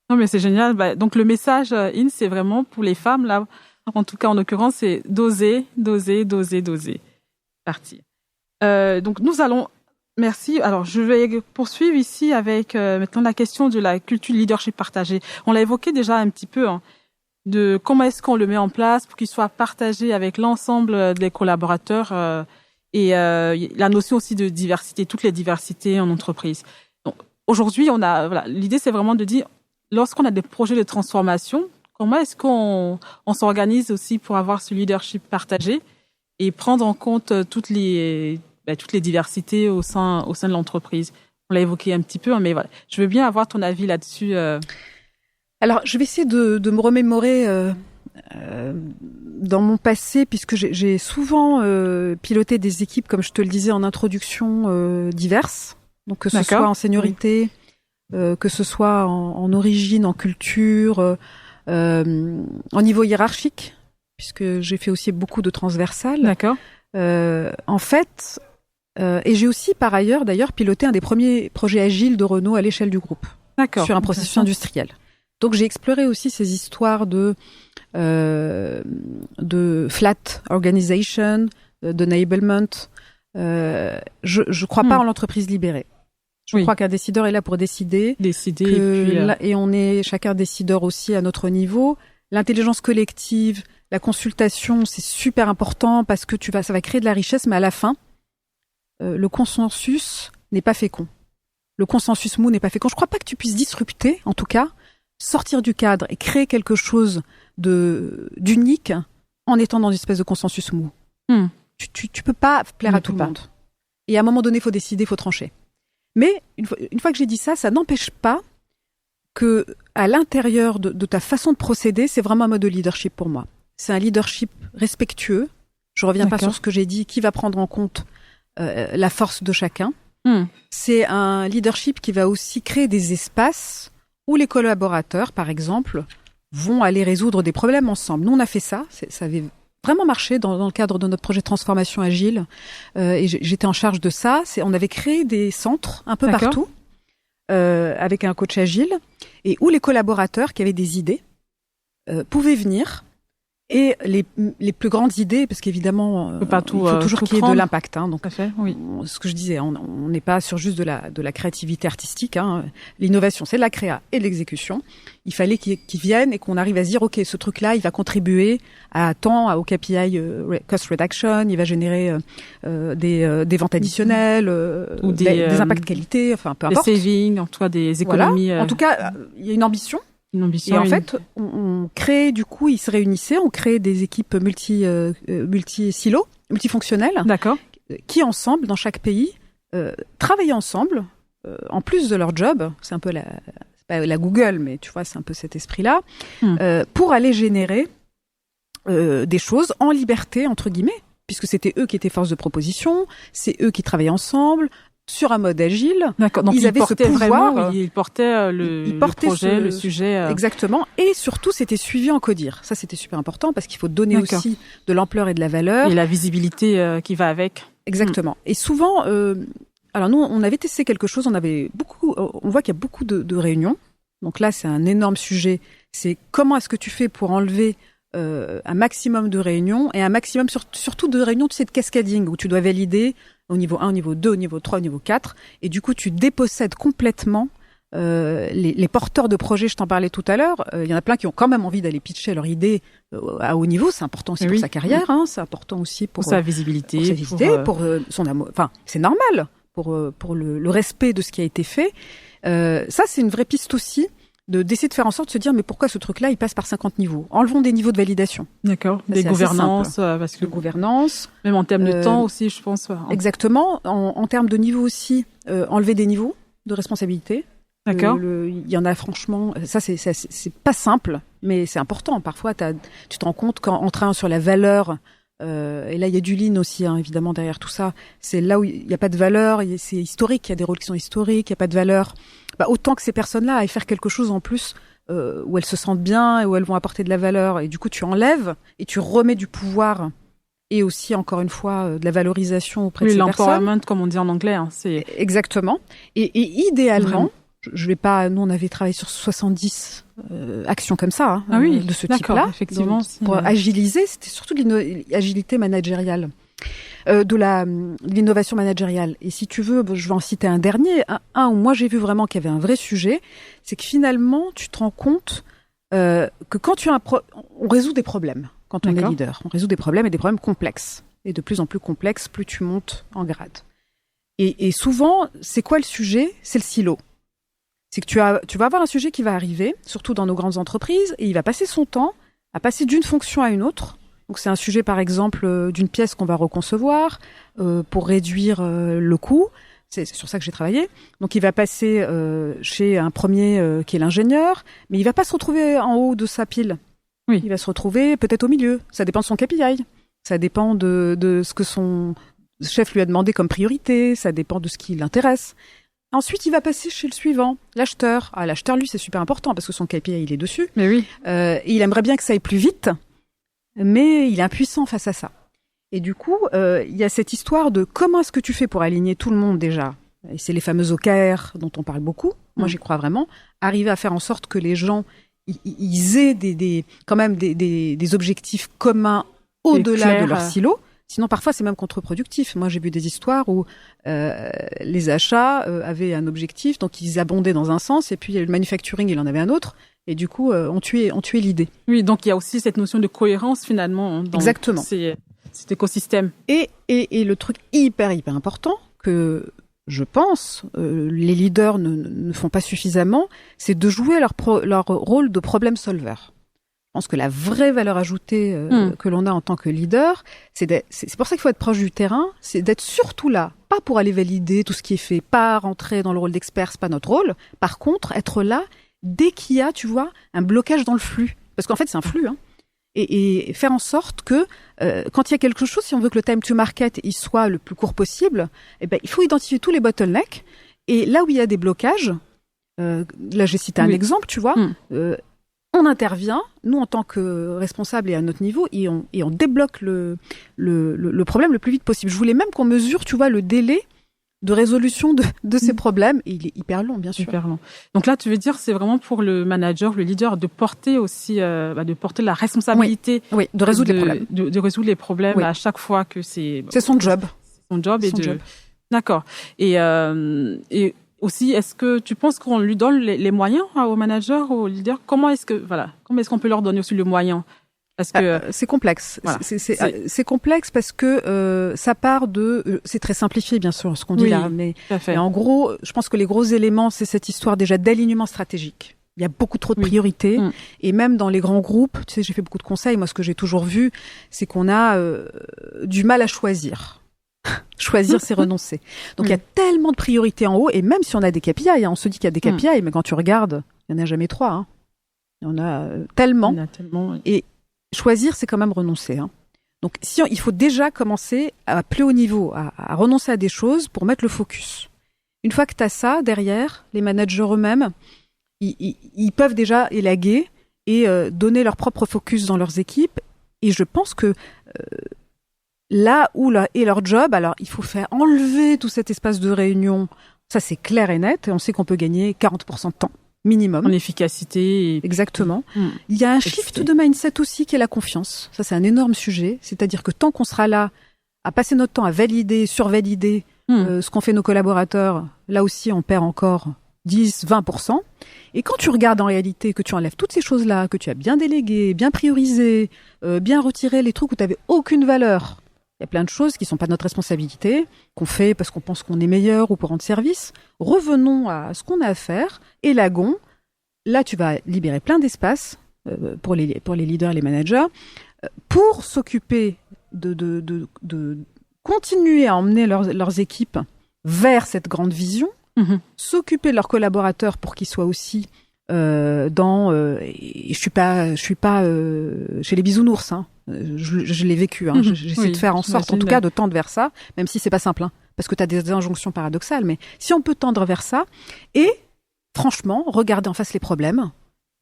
Non mais c'est génial. Donc le message, c'est vraiment pour les femmes là. En tout cas en l'occurrence, c'est d'oser. Partir. Donc nous allons. Merci. Alors, je vais poursuivre ici avec maintenant la question de la culture leadership partagée. On l'a évoqué déjà un petit peu, de comment est-ce qu'on le met en place pour qu'il soit partagé avec l'ensemble des collaborateurs et la notion aussi de diversité, toutes les diversités en entreprise. Donc, aujourd'hui, l'idée c'est vraiment de dire, lorsqu'on a des projets de transformation, comment est-ce qu'on s'organise aussi pour avoir ce leadership partagé et prendre en compte toutes les diversités au sein de l'entreprise. On l'a évoqué un petit peu, mais voilà. Je veux bien avoir ton avis là-dessus. Alors, je vais essayer de me remémorer dans mon passé, puisque j'ai souvent piloté des équipes, comme je te le disais en introduction, diverses, donc que ce soit en seniorité, que ce soit en origine, en culture, en niveau hiérarchique, puisque j'ai fait aussi beaucoup de transversales. D'accord. En fait, et j'ai aussi par ailleurs d'ailleurs piloté un des premiers projets agiles de Renault à l'échelle du groupe. D'accord. Sur un processus industriel. Donc j'ai exploré aussi ces histoires de flat organization, d'enablement. Je crois pas en l'entreprise libérée. Je crois qu'un décideur est là pour décider. Et on est chacun décideur aussi à notre niveau. L'intelligence collective, la consultation, c'est super important parce que ça va créer de la richesse, mais à la fin, le consensus n'est pas fécond. Le consensus mou n'est pas fécond. Je crois pas que tu puisses disrupter, en tout cas, sortir du cadre et créer quelque chose d'unique en étant dans une espèce de consensus mou. Tu peux pas plaire à tout le monde. Et à un moment donné, il faut décider, il faut trancher. Mais une fois que j'ai dit ça, ça n'empêche pas que à l'intérieur de ta façon de procéder, c'est vraiment un mode de leadership pour moi. C'est un leadership respectueux. Je reviens pas sur ce que j'ai dit, qui va prendre en compte la force de chacun. C'est un leadership qui va aussi créer des espaces où les collaborateurs, par exemple, vont aller résoudre des problèmes ensemble. Nous, on a fait ça. Ça avait vraiment marché dans le cadre de notre projet de transformation agile. Et j'étais en charge de ça. On avait créé des centres un peu partout avec un coach agile et où les collaborateurs qui avaient des idées pouvaient venir. Et les plus grandes idées, parce qu'évidemment, il faut toujours qu'il y ait de l'impact. Donc, ce que je disais, on n'est pas sur juste de la créativité artistique. L'innovation, c'est de la créa et de l'exécution. Il fallait qu'ils viennent et qu'on arrive à se dire, ok, ce truc-là, il va contribuer au KPI cost reduction, il va générer des ventes additionnelles, ou des impacts qualité, enfin peu importe. Des savings, en tout cas des économies. Voilà. En tout cas, il y a une ambition. Et en fait, on crée, du coup, ils se réunissaient, on crée des équipes multi-silos, multifonctionnelles, qui ensemble, dans chaque pays, travaillaient ensemble, en plus de leur job, c'est un peu c'est pas la Google, mais tu vois, c'est un peu cet esprit-là, pour aller générer des choses en liberté, entre guillemets, puisque c'était eux qui étaient force de proposition, c'est eux qui travaillaient ensemble, sur un mode agile. D'accord. Donc ils avaient ce pouvoir. Ils portaient le projet, le sujet. Exactement. Et surtout, c'était suivi en codir. Ça, c'était super important parce qu'il faut donner aussi de l'ampleur et de la valeur. Et la visibilité qui va avec. Exactement. Et souvent, alors nous, on avait testé quelque chose. On voit qu'il y a beaucoup de réunions. Donc là, c'est un énorme sujet. C'est comment est-ce que tu fais pour enlever un maximum de réunions et un maximum surtout de réunions, tu sais, de cascading où tu dois valider au niveau 1, au niveau 2, au niveau 3, au niveau 4. Et du coup, tu dépossèdes complètement les porteurs de projets. Je t'en parlais tout à l'heure. Il y en a plein qui ont quand même envie d'aller pitcher leur idée à haut niveau. C'est important aussi pour sa carrière. C'est important aussi pour sa visibilité. Pour son amour. Enfin, c'est normal pour le respect de ce qui a été fait. Ça, c'est une vraie piste aussi. D'essayer de faire en sorte de se dire mais pourquoi ce truc-là il passe par 50 niveaux. Enlevons des niveaux de validation. D'accord. Des gouvernances, parce que gouvernance. Même en termes de temps aussi, je pense. Exactement. En termes de niveau aussi, enlever des niveaux de responsabilité. D'accord. Il y en a franchement. Ça c'est pas simple, mais c'est important. Parfois tu te rends compte qu'en travaillant sur la valeur. Et là, il y a du lean aussi, évidemment, derrière tout ça. C'est là où il n'y a pas de valeur, c'est historique, il y a des rôles qui sont historiques, il n'y a pas de valeur. Autant que ces personnes-là aillent faire quelque chose en plus où elles se sentent bien et où elles vont apporter de la valeur. Et du coup, tu enlèves et tu remets du pouvoir et aussi, encore une fois, de la valorisation auprès de ces personnes. L'empowerment, comme on dit en anglais. C'est... Exactement. Et idéalement, je vais pas... Nous, on avait travaillé sur 70 actions comme ça, de ce type-là. Effectivement. Donc, pour agiliser, c'était surtout de l'agilité managériale, de l'innovation managériale. Et si tu veux, je vais en citer un dernier, un où moi j'ai vu vraiment qu'il y avait un vrai sujet, c'est que finalement, tu te rends compte que quand tu as on résout des problèmes quand on est leader. On résout des problèmes et des problèmes complexes. Et de plus en plus complexes, plus tu montes en grade. Et souvent, c'est quoi le sujet ? C'est le silo. C'est que tu vas avoir un sujet qui va arriver, surtout dans nos grandes entreprises, et il va passer son temps à passer d'une fonction à une autre. Donc c'est un sujet par exemple d'une pièce qu'on va reconcevoir pour réduire le coût. C'est sur ça que j'ai travaillé. Donc il va passer chez un premier qui est l'ingénieur, mais il va pas se retrouver en haut de sa pile Oui. Il va se retrouver peut-être au milieu. Ça dépend de son KPI. Ça dépend de ce que son chef lui a demandé comme priorité. Ça dépend de ce qui l'intéresse. Ensuite, il va passer chez le suivant, l'acheteur. Ah, l'acheteur, lui, c'est super important parce que son KPI, il est dessus. Mais oui. Il aimerait bien que ça aille plus vite, mais il est impuissant face à ça. Et du coup, il y a cette histoire de comment est-ce que tu fais pour aligner tout le monde déjà. Et c'est les fameux OKR dont on parle beaucoup. Moi, j'y crois vraiment. Arriver à faire en sorte que les gens, ils aient quand même des objectifs communs au-delà de leur silo. Sinon, parfois, c'est même contre-productif. Moi, j'ai vu des histoires où les achats avaient un objectif, donc ils abondaient dans un sens, et puis le manufacturing, il en avait un autre, et du coup, on tuait l'idée. Oui, donc il y a aussi cette notion de cohérence, finalement, dans Exactement. cet écosystème. Et le truc hyper important que je pense les leaders ne font pas suffisamment, c'est de jouer leur rôle de problem solver. Je pense que la vraie valeur ajoutée que l'on a en tant que leader, c'est pour ça qu'il faut être proche du terrain, c'est d'être surtout là, pas pour aller valider tout ce qui est fait, pas rentrer dans le rôle d'expert, c'est pas notre rôle. Par contre, être là dès qu'il y a, tu vois, un blocage dans le flux, parce qu'en fait c'est un flux, hein, et faire en sorte que quand il y a quelque chose, si on veut que le time to market il soit le plus court possible, eh ben il faut identifier tous les bottlenecks, et là où il y a des blocages, là j'ai cité un exemple, tu vois. On intervient, nous en tant que responsables et à notre niveau, et on débloque le problème le plus vite possible. Je voulais même qu'on mesure, tu vois, le délai de résolution de ces problèmes, et il est hyper long, bien sûr. Hyper long. Donc là, tu veux dire, c'est vraiment pour le manager, le leader, de porter aussi, de porter la responsabilité, oui, de résoudre les problèmes, de résoudre les problèmes à chaque fois que c'est son job. Son job. D'accord. Et aussi, est-ce que tu penses qu'on lui donne les moyens au manager, au leader? Comment est-ce qu'on peut leur donner aussi le moyen? Parce que c'est complexe. Voilà. C'est complexe parce que ça part de. C'est très simplifié, bien sûr, ce qu'on dit là, mais en gros, je pense que les gros éléments, c'est cette histoire déjà d'alignement stratégique. Il y a beaucoup trop de priorités, et même dans les grands groupes, tu sais, j'ai fait beaucoup de conseils. Moi, ce que j'ai toujours vu, c'est qu'on a du mal à choisir. Choisir, c'est renoncer. Donc, il y a tellement de priorités en haut, et même si on a des KPI, hein, on se dit qu'il y a des KPI, mais quand tu regardes, il n'y en a jamais 3. Hein. Il y en a tellement. Et choisir, c'est quand même renoncer. Hein. Donc, il faut déjà commencer à plus haut niveau, à renoncer à des choses pour mettre le focus. Une fois que tu as ça, derrière, les managers eux-mêmes, ils peuvent déjà élaguer et donner leur propre focus dans leurs équipes. Et je pense que là où est leur job, alors il faut faire enlever tout cet espace de réunion. Ça, c'est clair et net. Et on sait qu'on peut gagner 40% de temps minimum. En efficacité. Exactement. Il y a un shift de mindset aussi qui est la confiance. Ça, c'est un énorme sujet. C'est-à-dire que tant qu'on sera là à passer notre temps à valider, survalider ce qu'ont fait nos collaborateurs, là aussi, on perd encore 10, 20%. Et quand tu regardes en réalité que tu enlèves toutes ces choses-là, que tu as bien délégué, bien priorisé, bien retiré les trucs où tu n'avais aucune valeur, il y a plein de choses qui sont pas de notre responsabilité, qu'on fait parce qu'on pense qu'on est meilleur ou pour rendre service. Revenons à ce qu'on a à faire, élaguons. Là, tu vas libérer plein d'espace pour les leaders, les managers, pour s'occuper de continuer à emmener leurs équipes vers cette grande vision, s'occuper de leurs collaborateurs pour qu'ils soient aussi je suis pas chez les bisounours, hein. Je l'ai vécu, hein. J'essaie de faire en sorte, en tout cas, de tendre vers ça, même si c'est pas simple, hein, parce que tu as des injonctions paradoxales, mais si on peut tendre vers ça, et franchement, regarder en face les problèmes,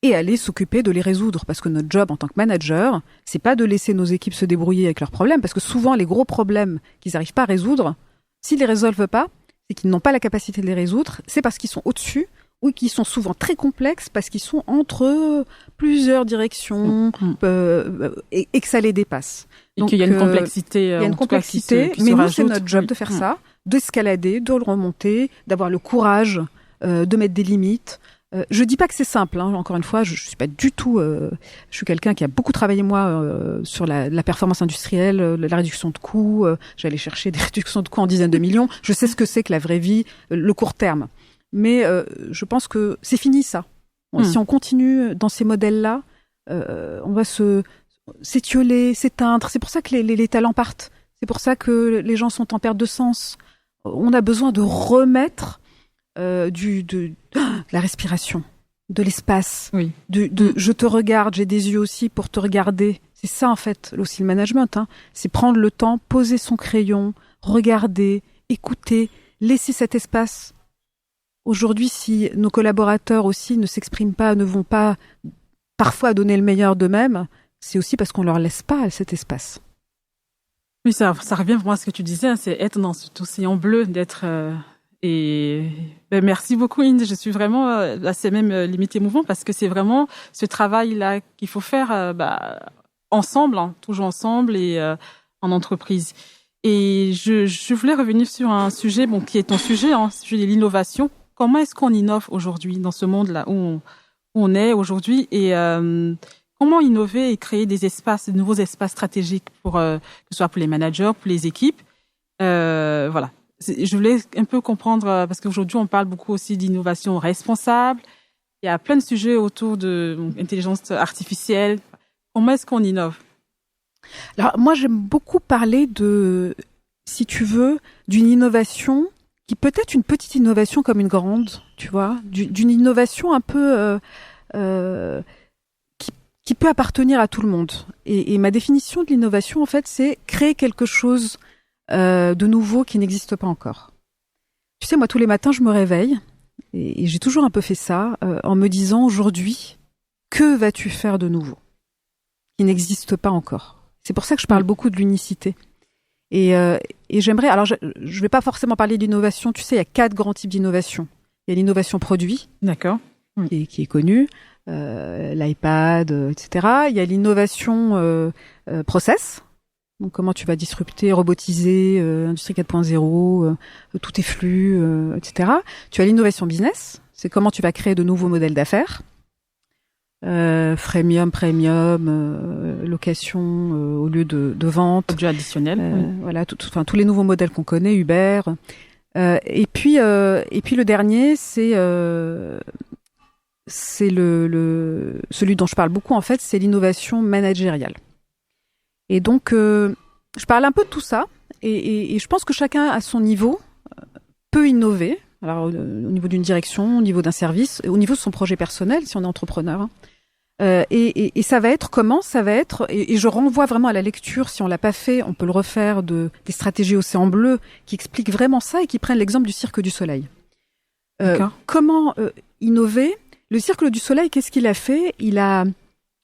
et aller s'occuper de les résoudre, parce que notre job en tant que manager, c'est pas de laisser nos équipes se débrouiller avec leurs problèmes, parce que souvent, les gros problèmes qu'ils n'arrivent pas à résoudre, s'ils les résolvent pas, c'est qu'ils n'ont pas la capacité de les résoudre, c'est parce qu'ils sont au-dessus, ou qui sont souvent très complexes parce qu'ils sont entre plusieurs directions et que ça les dépasse. Donc il y a une complexité. Il y a une complexité, mais nous c'est notre job de faire ça, d'escalader, de le remonter, d'avoir le courage de mettre des limites. Je dis pas que c'est simple, hein. Encore une fois, je suis pas du tout. Je suis quelqu'un qui a beaucoup travaillé moi sur la performance industrielle, la réduction de coûts. J'allais chercher des réductions de coûts en dizaines de millions. Je sais ce que c'est que la vraie vie, le court terme. Mais je pense que c'est fini ça. Si on continue dans ces modèles-là, on va s'étioler, s'éteindre. C'est pour ça que les talents partent. C'est pour ça que les gens sont en perte de sens. On a besoin de remettre de la respiration. de l'espace, oui. Je te regarde, j'ai des yeux aussi pour te regarder. C'est ça en fait aussi le management, hein. C'est prendre le temps, poser son crayon, regarder, écouter, laisser cet espace. Aujourd'hui, si nos collaborateurs aussi ne s'expriment pas, ne vont pas parfois donner le meilleur d'eux-mêmes, c'est aussi parce qu'on leur laisse pas cet espace. Oui, ça revient vraiment à ce que tu disais, hein, c'est être dans cet océan bleu, d'être... merci beaucoup, Inde. Je suis vraiment assez même limite émouvant parce que c'est vraiment ce travail-là qu'il faut faire ensemble, hein, toujours ensemble et en entreprise. Et je voulais revenir sur un sujet qui est ton sujet, hein, le sujet de l'innovation. Comment est-ce qu'on innove aujourd'hui dans ce monde-là où on est aujourd'hui et comment innover et créer de nouveaux espaces stratégiques que ce soit pour les managers, pour les équipes. Voilà. Je voulais un peu comprendre, parce qu'aujourd'hui, on parle beaucoup aussi d'innovation responsable. Il y a plein de sujets autour de l'intelligence artificielle. Comment est-ce qu'on innove? Alors, moi, j'aime beaucoup parler si tu veux, d'une innovation qui peut être une petite innovation comme une grande, tu vois, d'une innovation un peu qui peut appartenir à tout le monde. Et ma définition de l'innovation, en fait, c'est créer quelque chose de nouveau qui n'existe pas encore. Tu sais, moi, tous les matins, je me réveille, et j'ai toujours un peu fait ça, en me disant aujourd'hui, que vas-tu faire de nouveau qui n'existe pas encore? C'est pour ça que je parle beaucoup de l'unicité. Et j'aimerais, alors je vais pas forcément parler d'innovation, tu sais, il y a 4 grands types d'innovation. Il y a l'innovation produit, d'accord, qui est connue, l'iPad, etc. Il y a l'innovation process, donc comment tu vas disrupter, robotiser, industrie 4.0, tous tes flux, etc. Tu as l'innovation business, c'est comment tu vas créer de nouveaux modèles d'affaires. Freemium, premium, location au lieu de vente, objet additionnel, voilà, tous les nouveaux modèles qu'on connaît, Uber. Et puis le dernier, c'est celui dont je parle beaucoup en fait, c'est l'innovation managériale. Et donc je parle un peu de tout ça, et je pense que chacun à son niveau peut innover. Alors au niveau d'une direction, au niveau d'un service, au niveau de son projet personnel, si on est entrepreneur. Hein. Et ça va être comment? Ça va être, et je renvoie vraiment à la lecture, si on l'a pas fait, on peut le refaire, des stratégies Océan Bleu qui expliquent vraiment ça et qui prennent l'exemple du Cirque du Soleil. Comment innover? Le Cirque du Soleil, qu'est-ce qu'il a fait? Il a, à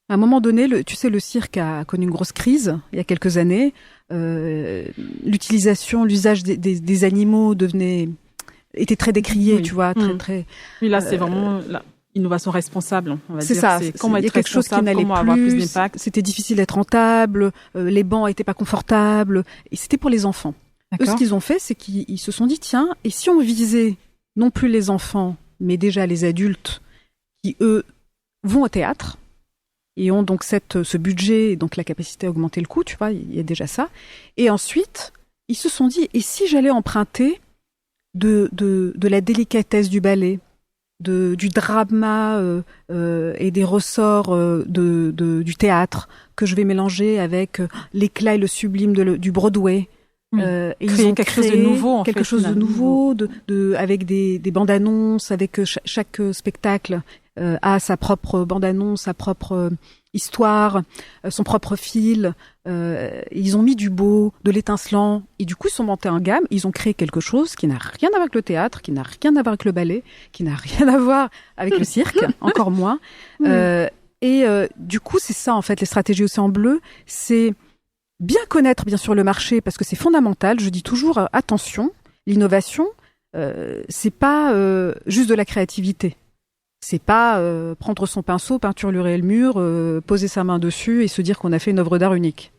un moment donné, tu sais, le cirque a connu une grosse crise il y a quelques années. L'usage des animaux était très décrié, oui. Tu vois, très. Oui, là, c'est vraiment l'innovation responsable, on va dire. C'est ça. C'est comment être quelque chose qui n'allait plus, avoir plus d'impact. C'était difficile d'être rentable, les bancs étaient pas confortables, et c'était pour les enfants. Eux, ce qu'ils ont fait, c'est qu'ils se sont dit, tiens, et si on visait non plus les enfants, mais déjà les adultes, qui, eux, vont au théâtre, et ont donc ce budget, donc la capacité à augmenter le coût, tu vois, il y a déjà ça. Et ensuite, ils se sont dit, et si j'allais emprunter de la délicatesse du ballet, du drama et des ressorts du théâtre que je vais mélanger avec l'éclat et le sublime du Broadway. Et ils ont quelque chose de nouveau, quelque chose de nouveau, avec des bandes annonces, avec chaque spectacle a sa propre bande annonce, sa propre histoire, son propre fil. Ils ont mis du beau, de l'étincelant, et du coup ils sont montés en gamme. Ils ont créé quelque chose qui n'a rien à voir avec le théâtre, qui n'a rien à voir avec le ballet, qui n'a rien à voir avec le cirque, encore moins. Du coup c'est ça en fait les stratégies Océan Bleu, c'est bien connaître bien sûr le marché parce que c'est fondamental. Je dis toujours attention, l'innovation c'est pas juste de la créativité. C'est pas prendre son pinceau, peinturer le mur, poser sa main dessus et se dire qu'on a fait une œuvre d'art unique.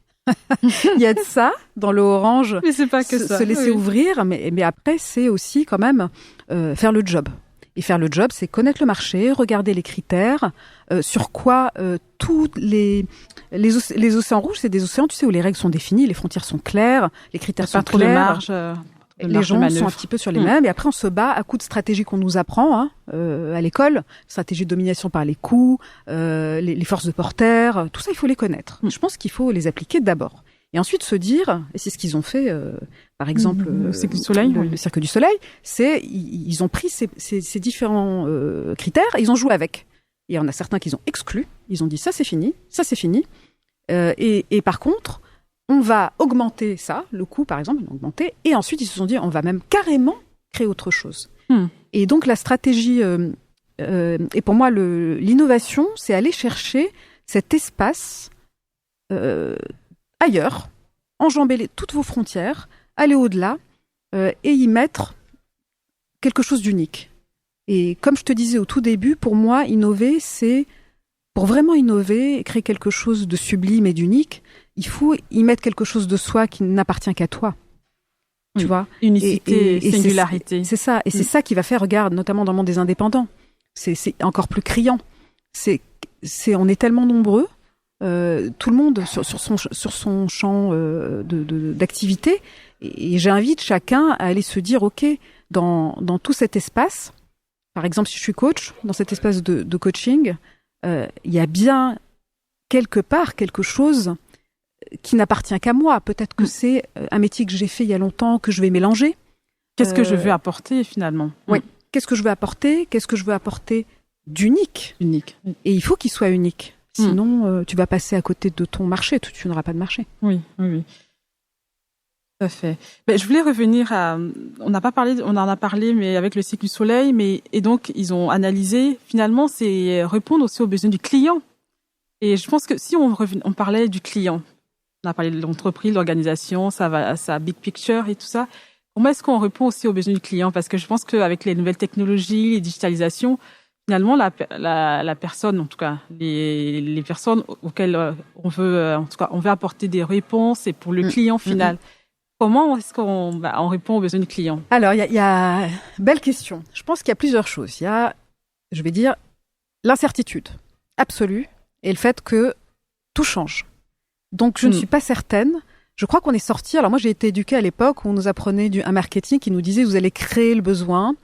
Il y a de ça dans le orange. Mais c'est pas que ça. Se laisser ouvrir, mais après c'est aussi quand même faire le job. Et faire le job, c'est connaître le marché, regarder les critères, sur quoi tous les océans rouges, c'est des océans, tu sais, où les règles sont définies, les frontières sont claires, les critères sont clairs. De marge. Les gens sont un petit peu sur les mêmes, et après on se bat à coups de stratégies qu'on nous apprend à l'école, stratégie de domination par les coups, les forces de porter, tout ça il faut les connaître. Je pense qu'il faut les appliquer d'abord. Et ensuite se dire, et c'est ce qu'ils ont fait, par exemple, le Cirque du Soleil, le Cirque du Soleil, c'est ils ont pris ces différents critères, et ils ont joué avec. il y en a certains qu'ils ont exclus. Ils ont dit ça c'est fini. Et par contre, on va augmenter ça, le coût par exemple, ils ont augmenté. Et ensuite, ils se sont dit, on va même carrément créer autre chose. Et donc la stratégie, et pour moi, l'innovation, c'est aller chercher cet espace ailleurs, enjamber toutes vos frontières, aller au-delà et y mettre quelque chose d'unique. Et comme je te disais au tout début, pour moi, innover, c'est, pour vraiment innover et créer quelque chose de sublime et d'unique, il faut y mettre quelque chose de soi qui n'appartient qu'à toi. Tu vois ? Unicité, singularité. C'est ça. Et c'est ça qui va faire, regarde, notamment dans le monde des indépendants. C'est encore plus criant. On est tellement nombreux, tout le monde sur son champ d'activité. Et j'invite chacun à aller se dire, OK, dans tout cet espace, par exemple, si je suis coach, dans cet espace de coaching, il y a bien quelque part quelque chose qui n'appartient qu'à moi. Peut-être que c'est un métier que j'ai fait il y a longtemps, que je vais mélanger. Qu'est-ce que je veux apporter finalement ? Oui. Qu'est-ce que je veux apporter ? Qu'est-ce que je veux apporter d'unique ? Unique. Et il faut qu'il soit unique. Sinon, tu vas passer à côté de ton marché. Tu n'auras pas de marché. Oui. Tout à fait. Mais je voulais revenir à, on en a parlé, mais avec le cycle du soleil, et donc ils ont analysé, finalement, c'est répondre aussi aux besoins du client. Et je pense que si on parlait du client, on a parlé de l'entreprise, l'organisation, sa big picture et tout ça, comment est-ce qu'on répond aussi aux besoins du client ? Parce que je pense qu'avec les nouvelles technologies, les digitalisations, finalement, la personne, en tout cas, les personnes auxquelles on veut apporter des réponses, et pour le client final. Comment est-ce qu'on répond aux besoins du client ? Alors, il y a belle question. Je pense qu'il y a plusieurs choses. Il y a, je vais dire, l'incertitude absolue et le fait que tout change. Donc, je ne suis pas certaine. Je crois qu'on est sorti. Alors, moi, j'ai été éduquée à l'époque où on nous apprenait un marketing qui nous disait vous allez créer le besoin.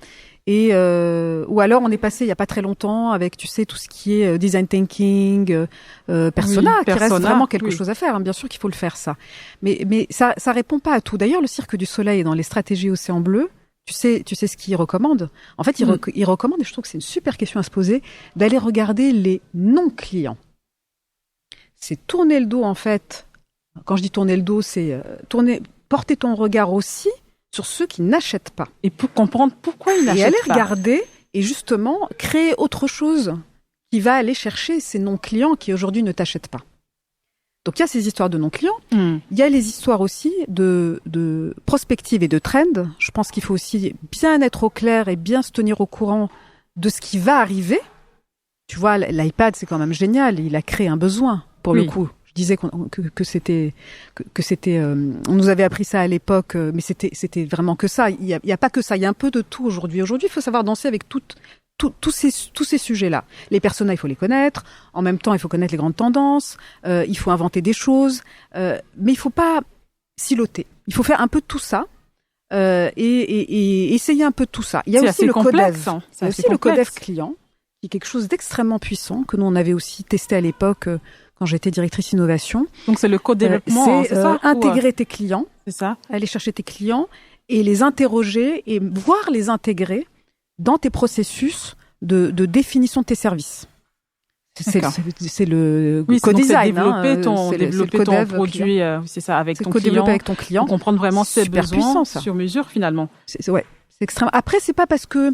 Et ou alors on est passé il y a pas très longtemps avec, tu sais, tout ce qui est design thinking, persona, qui reste vraiment quelque chose à faire. Hein. Bien sûr qu'il faut le faire, ça. Mais ça répond pas à tout. D'ailleurs, le Cirque du Soleil, dans les stratégies Océan Bleu, tu sais ce qu'il recommande. En fait, il recommande, et je trouve que c'est une super question à se poser, d'aller regarder les non-clients. C'est tourner le dos, en fait. Quand je dis tourner le dos, c'est porter ton regard aussi sur ceux qui n'achètent pas. Et pour comprendre pourquoi ils n'achètent pas. Et aller regarder et justement créer autre chose qui va aller chercher ces non-clients qui aujourd'hui ne t'achètent pas. Donc il y a ces histoires de non-clients. Il y a les histoires aussi de prospective et de trend. Je pense qu'il faut aussi bien être au clair et bien se tenir au courant de ce qui va arriver. Tu vois, l'iPad, c'est quand même génial. Il a créé un besoin, pour le coup. Je disais que c'était on nous avait appris ça à l'époque, mais c'était vraiment que ça. Il y a pas que ça, il y a un peu de tout aujourd'hui. Aujourd'hui, il faut savoir danser avec tous ces sujets-là. Les personas, il faut les connaître. En même temps, il faut connaître les grandes tendances. Il faut inventer des choses, mais il faut pas siloter. Il faut faire un peu de tout ça et essayer un peu de tout ça. Il y a aussi le codev. Il y a aussi le codev client, qui est quelque chose d'extrêmement puissant que nous on avait aussi testé à l'époque. Quand j'étais directrice innovation. Donc c'est le co-développement, c'est ça ? Intégrer tes clients. C'est ça. Aller chercher tes clients et les interroger et voir les intégrer dans tes processus de définition de tes services. C'est le co-design. C'est développer ton produit, c'est ça, avec ton client. Avec ton client. Comprendre vraiment ses besoins puissant, ça. Sur mesure finalement. C'est extrêmement. Après, c'est pas parce que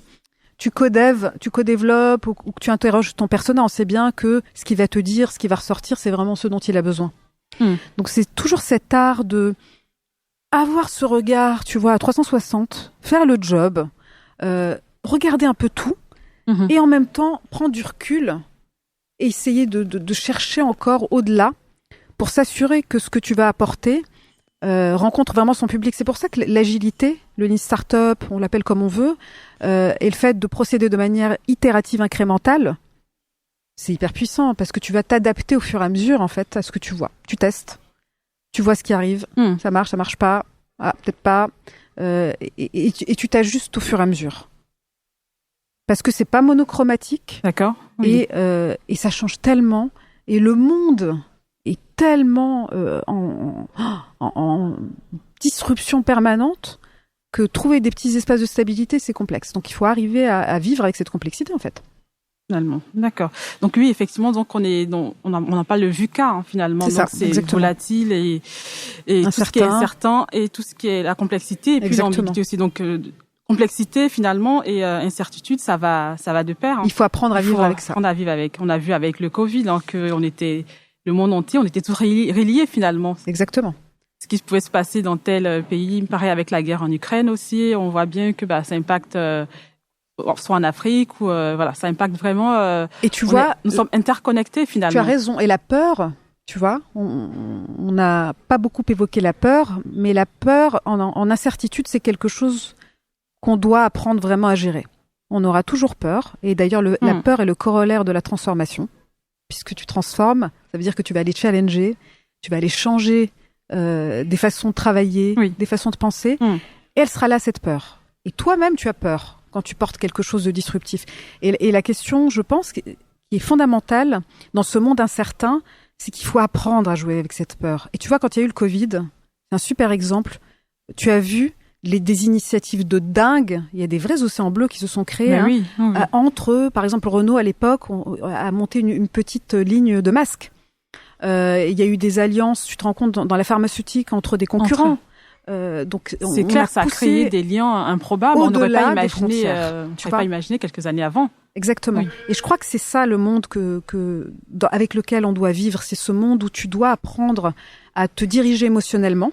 tu co-développes ou que tu interroges ton persona, on sait bien que ce qu'il va te dire, ce qui va ressortir, c'est vraiment ce dont il a besoin. Donc c'est toujours cet art de avoir ce regard, tu vois, à 360, faire le job, regarder un peu tout, et en même temps prendre du recul et essayer de chercher encore au-delà pour s'assurer que ce que tu vas apporter rencontre vraiment son public. C'est pour ça que l'agilité, le Lean Startup, on l'appelle comme on veut, et le fait de procéder de manière itérative, incrémentale, c'est hyper puissant parce que tu vas t'adapter au fur et à mesure en fait à ce que tu vois. Tu testes, tu vois ce qui arrive, ça marche pas, peut-être pas, et tu t'ajustes au fur et à mesure. Parce que c'est pas monochromatique. D'accord. Oui. Et ça change tellement, et le monde est tellement en disruption permanente que trouver des petits espaces de stabilité, c'est complexe. Donc il faut arriver à vivre avec cette complexité, en fait. Finalement, d'accord. Donc oui, effectivement, donc on n'a pas le VUCA finalement. C'est ça, donc c'est exactement. Volatile et tout ce qui est incertain et tout ce qui est la complexité et puis l'ambiguïté aussi. Donc complexité finalement et incertitude, ça va de pair. Il faut apprendre à vivre avec ça. On a vu avec le Covid que le monde entier, on était tous reliés finalement. Exactement. Ce qui pouvait se passer dans tel pays, pareil avec la guerre en Ukraine aussi, on voit bien que ça impacte soit en Afrique ou ça impacte vraiment. Et tu vois, nous sommes interconnectés finalement. Tu as raison. Et la peur, tu vois, on n'a pas beaucoup évoqué la peur, mais la peur en incertitude, c'est quelque chose qu'on doit apprendre vraiment à gérer. On aura toujours peur, et d'ailleurs la peur est le corollaire de la transformation, puisque tu transformes, ça veut dire que tu vas aller challenger, tu vas aller changer des façons de travailler, des façons de penser, et elle sera là cette peur. Et toi-même, tu as peur quand tu portes quelque chose de disruptif. Et la question, je pense, qui est fondamentale dans ce monde incertain, c'est qu'il faut apprendre à jouer avec cette peur. Et tu vois, quand il y a eu le Covid, c'est un super exemple, tu as vu des initiatives de dingue, il y a des vrais océans bleus qui se sont créés entre eux. Par exemple, Renault, à l'époque, a monté une petite ligne de masques. Il y a eu des alliances, tu te rends compte, dans la pharmaceutique, entre des concurrents. Donc, c'est clair, ça a créé des liens improbables. On n'aurait pas imaginé quelques années avant. Exactement. Oui. Et je crois que c'est ça le monde avec lequel on doit vivre. C'est ce monde où tu dois apprendre à te diriger émotionnellement.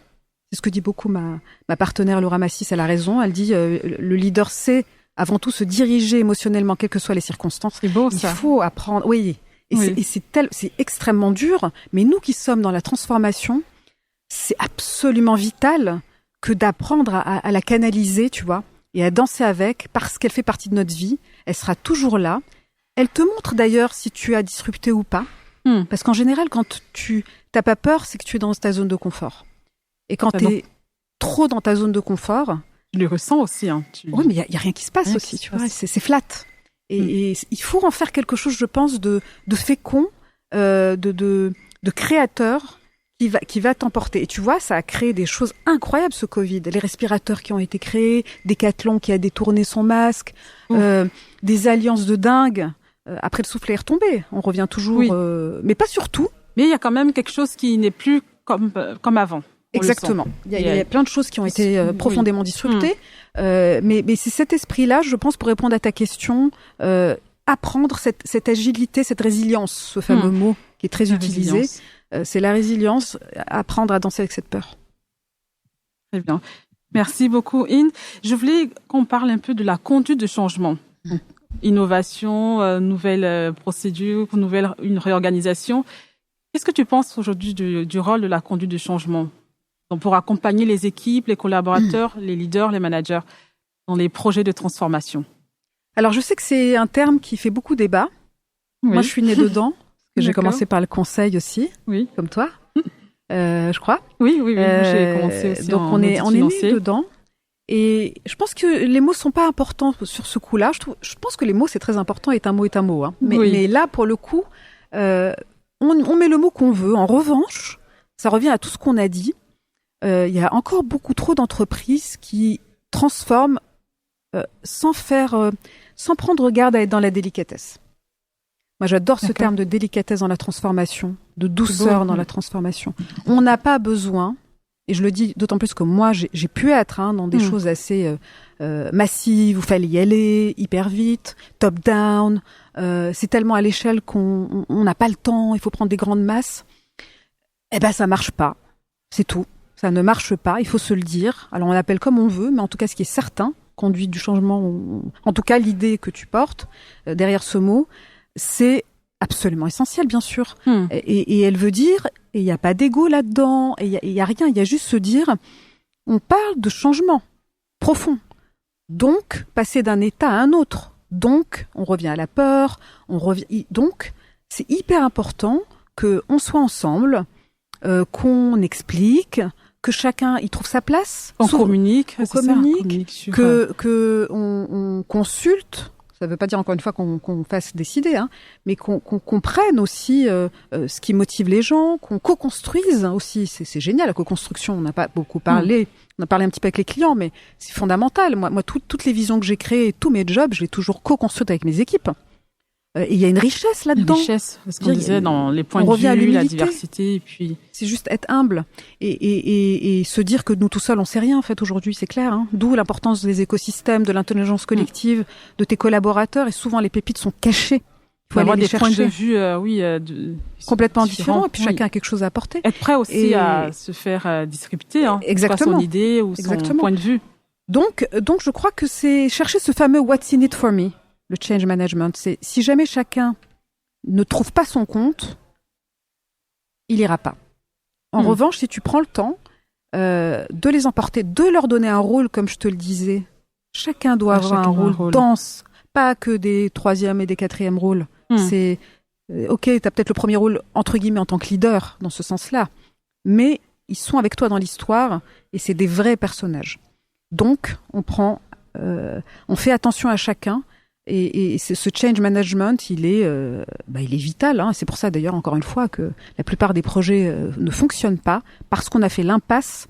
C'est ce que dit beaucoup ma partenaire Laura Massis, elle a raison. Elle dit le leader sait avant tout se diriger émotionnellement, quelles que soient les circonstances. C'est beau ça. Il faut apprendre. Oui. Et c'est extrêmement dur. Mais nous qui sommes dans la transformation, c'est absolument vital que d'apprendre à la canaliser, tu vois, et à danser avec, parce qu'elle fait partie de notre vie. Elle sera toujours là. Elle te montre d'ailleurs si tu as disrupté ou pas. Parce qu'en général, quand tu n'as pas peur, c'est que tu es dans ta zone de confort. Et quand tu es trop dans ta zone de confort... Tu le ressens aussi. Oui, mais il n'y a rien qui se passe aussi, tu vois. C'est flat. Et il faut en faire quelque chose, je pense, de fécond, de créateur, qui va t'emporter. Et tu vois, ça a créé des choses incroyables, ce Covid. Les respirateurs qui ont été créés, Decathlon qui a détourné son masque, des alliances de dingue. Après, le souffle est retombé. On revient toujours, mais pas sur tout. Mais il y a quand même quelque chose qui n'est plus comme avant. Exactement. Il y a plein de choses qui ont été profondément disruptées. Mais c'est cet esprit-là, je pense, pour répondre à ta question, apprendre cette agilité, cette résilience, ce fameux mot qui est très utilisé. C'est la résilience, apprendre à danser avec cette peur. Très bien. Merci beaucoup, Inde. Je voulais qu'on parle un peu de la conduite de changement. Innovation, nouvelles procédures, une réorganisation. Qu'est-ce que tu penses aujourd'hui du rôle de la conduite de changement pour accompagner les équipes, les collaborateurs, les leaders, les managers dans les projets de transformation? Alors, je sais que c'est un terme qui fait beaucoup débat. Moi, je suis née dedans. J'ai commencé par le conseil aussi, comme toi, je crois. Oui, j'ai commencé aussi. Donc on est né dedans. Et je pense que les mots sont pas importants sur ce coup-là. Je pense que les mots, c'est très important. Est un mot. Hein. Mais là, pour le coup, on met le mot qu'on veut. En revanche, ça revient à tout ce qu'on a dit. Il y a encore beaucoup trop d'entreprises qui transforment sans prendre garde à être dans la délicatesse. Moi, j'adore ce terme de délicatesse dans la transformation, de douceur dans la transformation. On n'a pas besoin, et je le dis d'autant plus que moi, j'ai pu être dans des choses assez massives, où il fallait y aller hyper vite, top-down. C'est tellement à l'échelle qu'on n'a pas le temps, il faut prendre des grandes masses. Eh ben, ça marche pas. C'est tout. Ça ne marche pas, il faut se le dire. Alors, on l'appelle comme on veut, mais en tout cas, ce qui est certain, conduite du changement, en tout cas, l'idée que tu portes derrière ce mot, c'est absolument essentiel, bien sûr. Et elle veut dire, et il n'y a pas d'ego là-dedans, et il n'y a rien, il y a juste se dire, on parle de changement profond. Donc, passer d'un état à un autre. Donc, on revient à la peur, donc, c'est hyper important qu'on soit ensemble, qu'on explique, que chacun y trouve sa place. On communique, on consulte. Ça ne veut pas dire encore une fois qu'on fasse décider, mais qu'on comprenne aussi ce qui motive les gens, qu'on co-construise aussi. C'est génial, la co-construction. On n'a pas beaucoup parlé. On a parlé un petit peu avec les clients, mais c'est fondamental. Moi, toutes les visions que j'ai créées, tous mes jobs, je l'ai toujours co-construite avec mes équipes. Et il y a une richesse là-dedans. Une richesse, ce qu'on disait dans les points de vue, la diversité, et puis... C'est juste être humble et se dire que nous tout seuls on sait rien en fait aujourd'hui, c'est clair. Hein. D'où l'importance des écosystèmes, de l'intelligence collective, de tes collaborateurs. Et souvent les pépites sont cachées. Il faut avoir des points de vue, complètement différents. Et puis chacun a quelque chose à apporter. Être prêt aussi à se faire disrupter, exactement. Soit son idée ou son point de vue. Donc je crois que c'est chercher ce fameux what's in it for me, le change management. C'est si jamais chacun ne trouve pas son compte, il ira pas. En revanche, si tu prends le temps de les emporter, de leur donner un rôle, comme je te le disais, chacun doit avoir un rôle dense, pas que des 3e et des 4e rôles. C'est ok, t'as peut-être le premier rôle entre guillemets en tant que leader dans ce sens-là, mais ils sont avec toi dans l'histoire et c'est des vrais personnages. Donc, on fait attention à chacun. Et ce change management, il est vital. Hein. C'est pour ça d'ailleurs, encore une fois, que la plupart des projets ne fonctionnent pas parce qu'on a fait l'impasse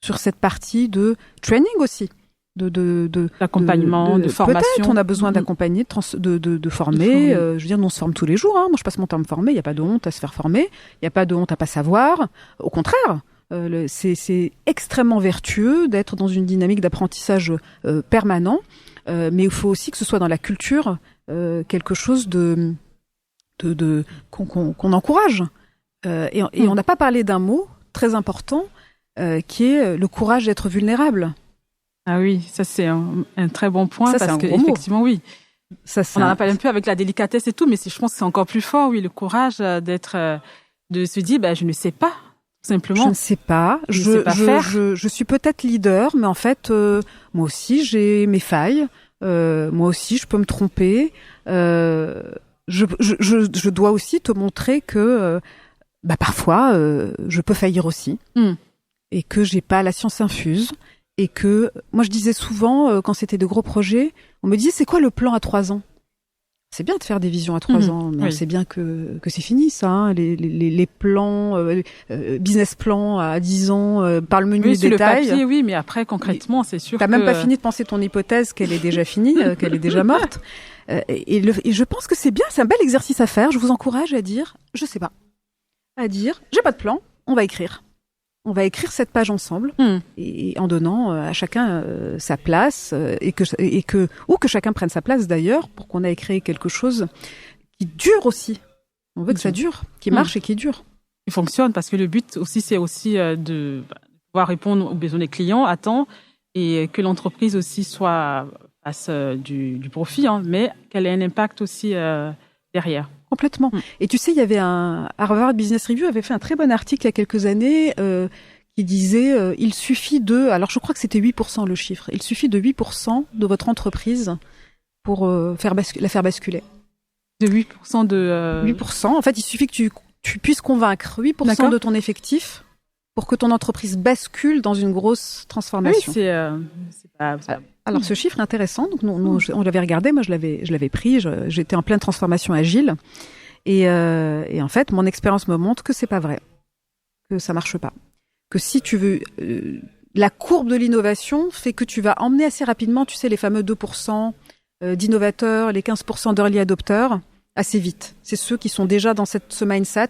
sur cette partie de training aussi, d'accompagnement, de formation. Peut-être on a besoin d'accompagner, de former. Je veux dire, nous on se forme tous les jours. Hein. Moi, je passe mon temps à me former. Il n'y a pas de honte à se faire former. Il n'y a pas de honte à pas savoir. Au contraire. C'est extrêmement vertueux d'être dans une dynamique d'apprentissage permanent. Mais il faut aussi que ce soit dans la culture quelque chose qu'on encourage. Et on n'a pas parlé d'un mot très important qui est le courage d'être vulnérable. Ah oui, ça c'est un très bon point parce que effectivement oui. On en a parlé un peu avec la délicatesse et tout, mais je pense que c'est encore plus fort, oui, le courage de se dire, je ne sais pas. Simplement. Je ne sais pas. Je suis peut-être leader, mais en fait, moi aussi, j'ai mes failles. Moi aussi, je peux me tromper. Je dois aussi te montrer que, parfois, je peux faillir aussi. Et que j'ai pas la science infuse. Et que, moi, je disais souvent, quand c'était de gros projets, on me disait, c'est quoi le plan à 3 ans? C'est bien de faire des visions à 3 ans, mais on sait bien que c'est fini, ça. Hein. Les plans, business plans à 10 ans, par le menu des détails. Le papier, oui, mais après, concrètement, c'est sûr T'as même pas fini de penser ton hypothèse, qu'elle est déjà finie, qu'elle est déjà morte. Et je pense que c'est bien, c'est un bel exercice à faire. Je vous encourage à dire, je sais pas. À dire, j'ai pas de plan, on va écrire. On va écrire cette page ensemble et en donnant à chacun sa place ou que chacun prenne sa place d'ailleurs pour qu'on ait créé quelque chose qui dure aussi. On veut que ça dure, qui marche et qui dure. Qui fonctionne parce que le but aussi c'est aussi de pouvoir répondre aux besoins des clients à temps et que l'entreprise aussi fasse du profit, mais qu'elle ait un impact aussi derrière. Complètement. Et tu sais, il y avait Harvard Business Review avait fait un très bon article il y a quelques années qui disait il suffit alors je crois que c'était 8% le chiffre, il suffit de 8% de votre entreprise pour la faire basculer. De 8% de... 8%. En fait, il suffit que tu puisses convaincre 8% de ton effectif pour que ton entreprise bascule dans une grosse transformation. Oui, c'est pas... Alors, ce chiffre est intéressant. Donc, on l'avait regardé. Moi, je l'avais pris. J'étais en pleine transformation agile. Et en fait, mon expérience me montre que c'est pas vrai. Que ça marche pas. Que si tu veux, la courbe de l'innovation fait que tu vas emmener assez rapidement, tu sais, les fameux 2% d'innovateurs, les 15% d'early adopters, assez vite. C'est ceux qui sont déjà dans ce mindset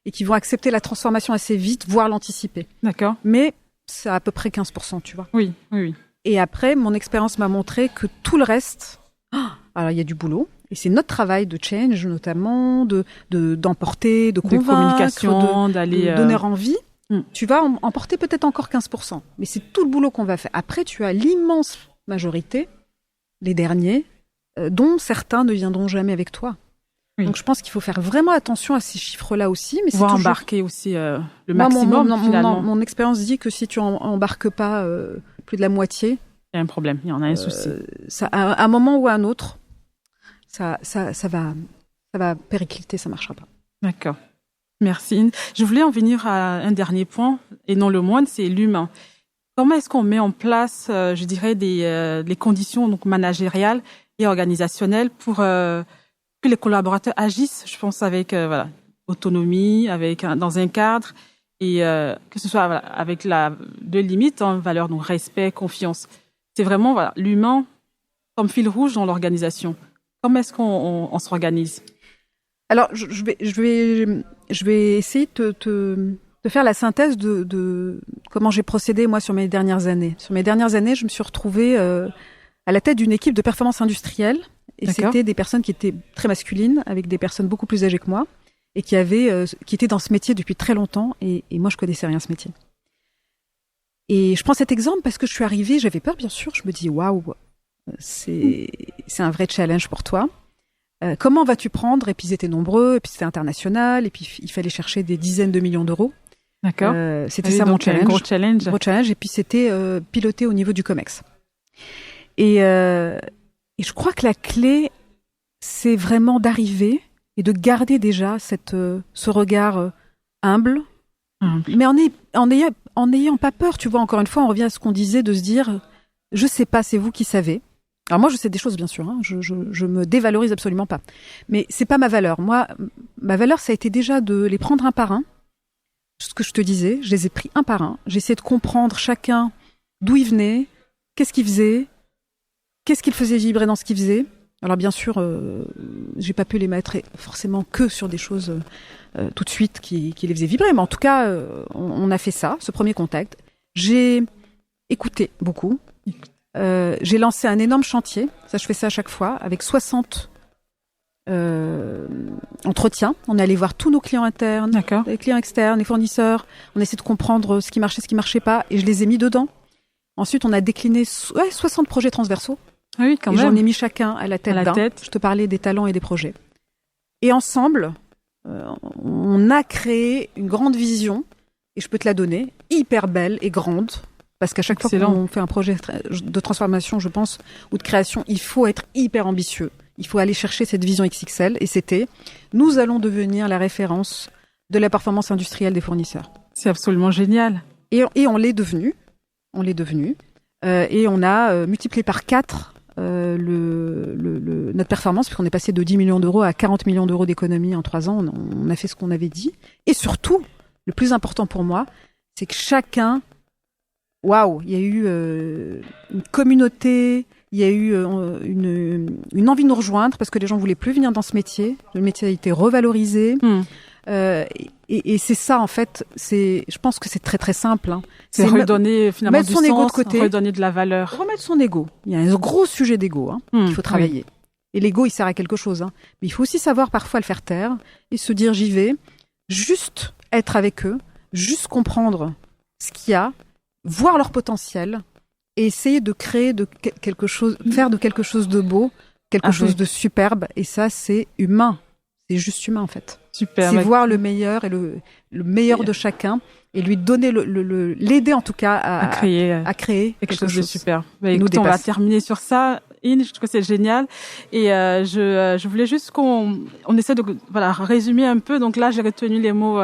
et qui vont accepter la transformation assez vite, voire l'anticiper. D'accord. Mais c'est à peu près 15%, tu vois. Oui. Et après, mon expérience m'a montré que tout le reste, alors il y a du boulot. Et c'est notre travail de change, notamment, d'emporter, de convaincre, de communication, d'aller donner envie. Tu vas emporter peut-être encore 15%. Mais c'est tout le boulot qu'on va faire. Après, tu as l'immense majorité, les derniers, dont certains ne viendront jamais avec toi. Oui. Donc je pense qu'il faut faire vraiment attention à ces chiffres-là aussi. Mais c'est toujours... embarquer aussi le maximum, finalement. Mon expérience dit que si tu embarques pas plus de la moitié... Il y a un problème, il y en a un souci. À un moment ou à un autre, ça va péricliter, ça marchera pas. D'accord. Merci. Je voulais en venir à un dernier point, et non le moindre, c'est l'humain. Comment est-ce qu'on met en place, je dirais, les conditions donc managériales et organisationnelles pour que les collaborateurs agissent, je pense, avec autonomie, dans un cadre, et que ce soit avec deux limites, valeurs, donc respect, confiance. C'est vraiment l'humain comme fil rouge dans l'organisation. Comment est-ce qu'on s'organise? Alors, je vais essayer de faire la synthèse de comment j'ai procédé, moi, sur mes dernières années. Sur mes dernières années, je me suis retrouvée à la tête d'une équipe de performance industrielle. Et c'était des personnes qui étaient très masculines, avec des personnes beaucoup plus âgées que moi, et qui étaient dans ce métier depuis très longtemps. Et moi, je connaissais rien ce métier. Et je prends cet exemple parce que je suis arrivée, j'avais peur, bien sûr. Je me dis, waouh, c'est un vrai challenge pour toi. Comment vas-tu prendre? Et puis ils étaient nombreux, et puis c'était international, et puis il fallait chercher des dizaines de millions d'euros. D'accord. C'était ça mon challenge. Gros challenge. Et puis c'était piloté au niveau du COMEX. Et je crois que la clé, c'est vraiment d'arriver et de garder déjà ce regard humble, mais en n'ayant pas peur. Tu vois, encore une fois, on revient à ce qu'on disait, de se dire, je sais pas, c'est vous qui savez. Alors moi, je sais des choses, bien sûr. Hein, je me dévalorise absolument pas. Mais c'est pas ma valeur. Moi, ma valeur, ça a été déjà de les prendre un par un. Ce que je te disais, je les ai pris un par un. J'ai essayé de comprendre chacun d'où il venait, qu'est-ce qu'il faisait, qu'est-ce qu'il faisait vibrer dans ce qu'il faisait. Alors bien sûr, j'ai pas pu les mettre forcément que sur des choses tout de suite qui les faisaient vibrer. Mais en tout cas, on a fait ça, ce premier contact. J'ai écouté beaucoup. J'ai lancé un énorme chantier, ça je fais ça à chaque fois, avec 60 entretiens. On est allé voir tous nos clients internes, les clients externes, les fournisseurs. On a essayé de comprendre ce qui marchait pas, et je les ai mis dedans. Ensuite, on a décliné 60 projets transversaux. Ah oui, quand même. J'en ai mis chacun à la tête d'un. Je te parlais des talents et des projets. Et ensemble, on a créé une grande vision, et je peux te la donner, hyper belle et grande. Parce qu'à chaque fois qu'on fait un projet de transformation, je pense, ou de création, il faut être hyper ambitieux. Il faut aller chercher cette vision XXL. Et c'était, nous allons devenir la référence de la performance industrielle des fournisseurs. C'est absolument génial. Et on l'est devenu. Et on a multiplié par 4 notre performance, puisqu'on est passé de 10 millions d'euros à 40 millions d'euros d'économie en 3 ans. On a fait ce qu'on avait dit. Et surtout, le plus important pour moi, c'est que chacun... Waouh, il y a eu une communauté, il y a eu une envie de nous rejoindre parce que les gens voulaient plus venir dans ce métier. Le métier a été revalorisé. Et c'est ça, en fait, je pense que c'est très très simple. Hein. C'est redonner finalement mettre du son sens, ego de côté, redonner de la valeur. Remettre son ego. Il y a un gros sujet d'ego qu'il faut travailler. Oui. Et l'ego, il sert à quelque chose. Hein. Mais il faut aussi savoir parfois le faire taire et se dire j'y vais. Juste être avec eux, juste comprendre ce qu'il y a, voir leur potentiel et essayer de créer quelque chose, faire de quelque chose de beau, quelque chose de superbe. Et ça, c'est humain. C'est juste humain, en fait. Super. C'est voir le meilleur et le meilleur de chacun et lui donner l'aider en tout cas à créer quelque chose de super. Écoute, on va terminer sur ça. Je trouve que c'est génial. Et je voulais juste qu'on essaie de résumer un peu. Donc là, j'ai retenu les mots.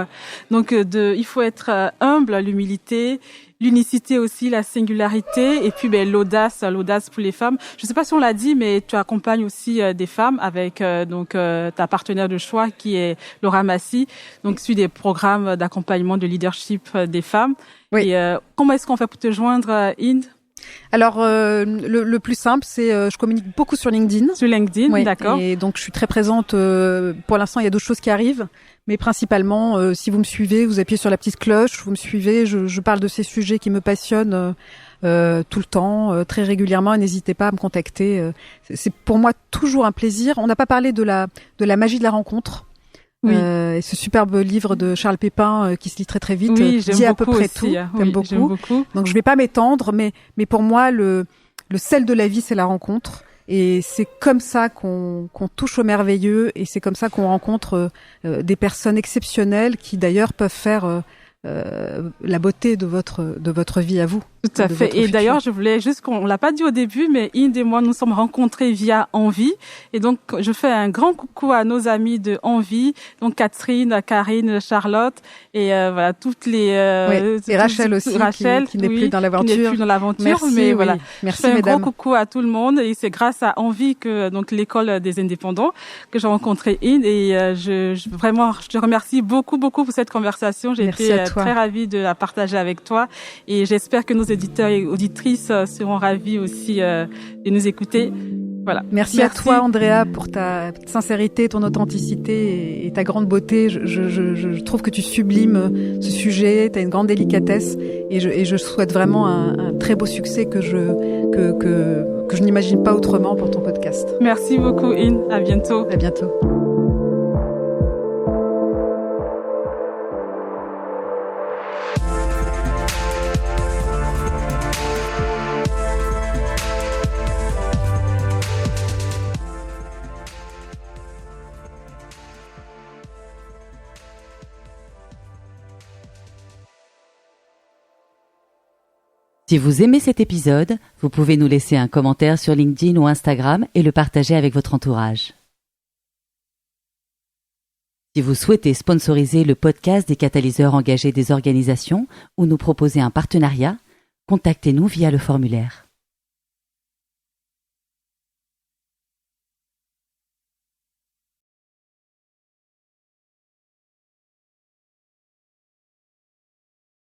Il faut être humble, l'humilité, l'unicité aussi, la singularité, et puis l'audace pour les femmes. Je sais pas si on l'a dit, mais tu accompagnes aussi des femmes avec ta partenaire de choix qui est Laura Massy. Donc suit des programmes d'accompagnement de leadership des femmes. Oui. Et comment est-ce qu'on fait pour te joindre, Inde? Alors le plus simple, c'est je communique beaucoup sur LinkedIn. Sur LinkedIn, oui, d'accord. Et donc je suis très présente. Pour l'instant, il y a d'autres choses qui arrivent, mais principalement, si vous me suivez, vous appuyez sur la petite cloche, vous me suivez. Je parle de ces sujets qui me passionnent tout le temps, très régulièrement. Et n'hésitez pas à me contacter. C'est pour moi toujours un plaisir. On n'a pas parlé de la magie de la rencontre. Oui. Et ce superbe livre de Charles Pépin qui se lit très très vite, dit à peu près aussi, tout. J'aime beaucoup. Donc je vais pas m'étendre, mais pour moi le sel de la vie, c'est la rencontre. Et c'est comme ça qu'on touche au merveilleux, et c'est comme ça qu'on rencontre des personnes exceptionnelles qui d'ailleurs peuvent faire la beauté de votre vie à vous. Tout à fait. Et d'ailleurs, je voulais juste on l'a pas dit au début, mais Inde et moi nous sommes rencontrés via Envie. Et donc, je fais un grand coucou à nos amis de Envie. Donc, Catherine, Karine, Charlotte et toutes les, et Rachel aussi, qui n'est plus dans l'aventure. Qui n'est plus dans l'aventure. Merci, mais oui. voilà. Merci, je fais mesdames. Un gros coucou à tout le monde, et c'est grâce à Envie que, l'école des indépendants, que j'ai rencontré Inde, et je te remercie beaucoup pour cette conversation. J'ai été très ravie de la partager avec toi, et j'espère que nos éditeurs et auditrices seront ravis aussi de nous écouter. Voilà. Merci à toi, Andrea, pour ta sincérité, ton authenticité et ta grande beauté. Je trouve que tu sublimes ce sujet, tu as une grande délicatesse et je souhaite vraiment un très beau succès que je n'imagine pas autrement pour ton podcast. Merci beaucoup, In. À bientôt. À bientôt. Si vous aimez cet épisode, vous pouvez nous laisser un commentaire sur LinkedIn ou Instagram et le partager avec votre entourage. Si vous souhaitez sponsoriser le podcast des catalyseurs engagés des organisations ou nous proposer un partenariat, contactez-nous via le formulaire.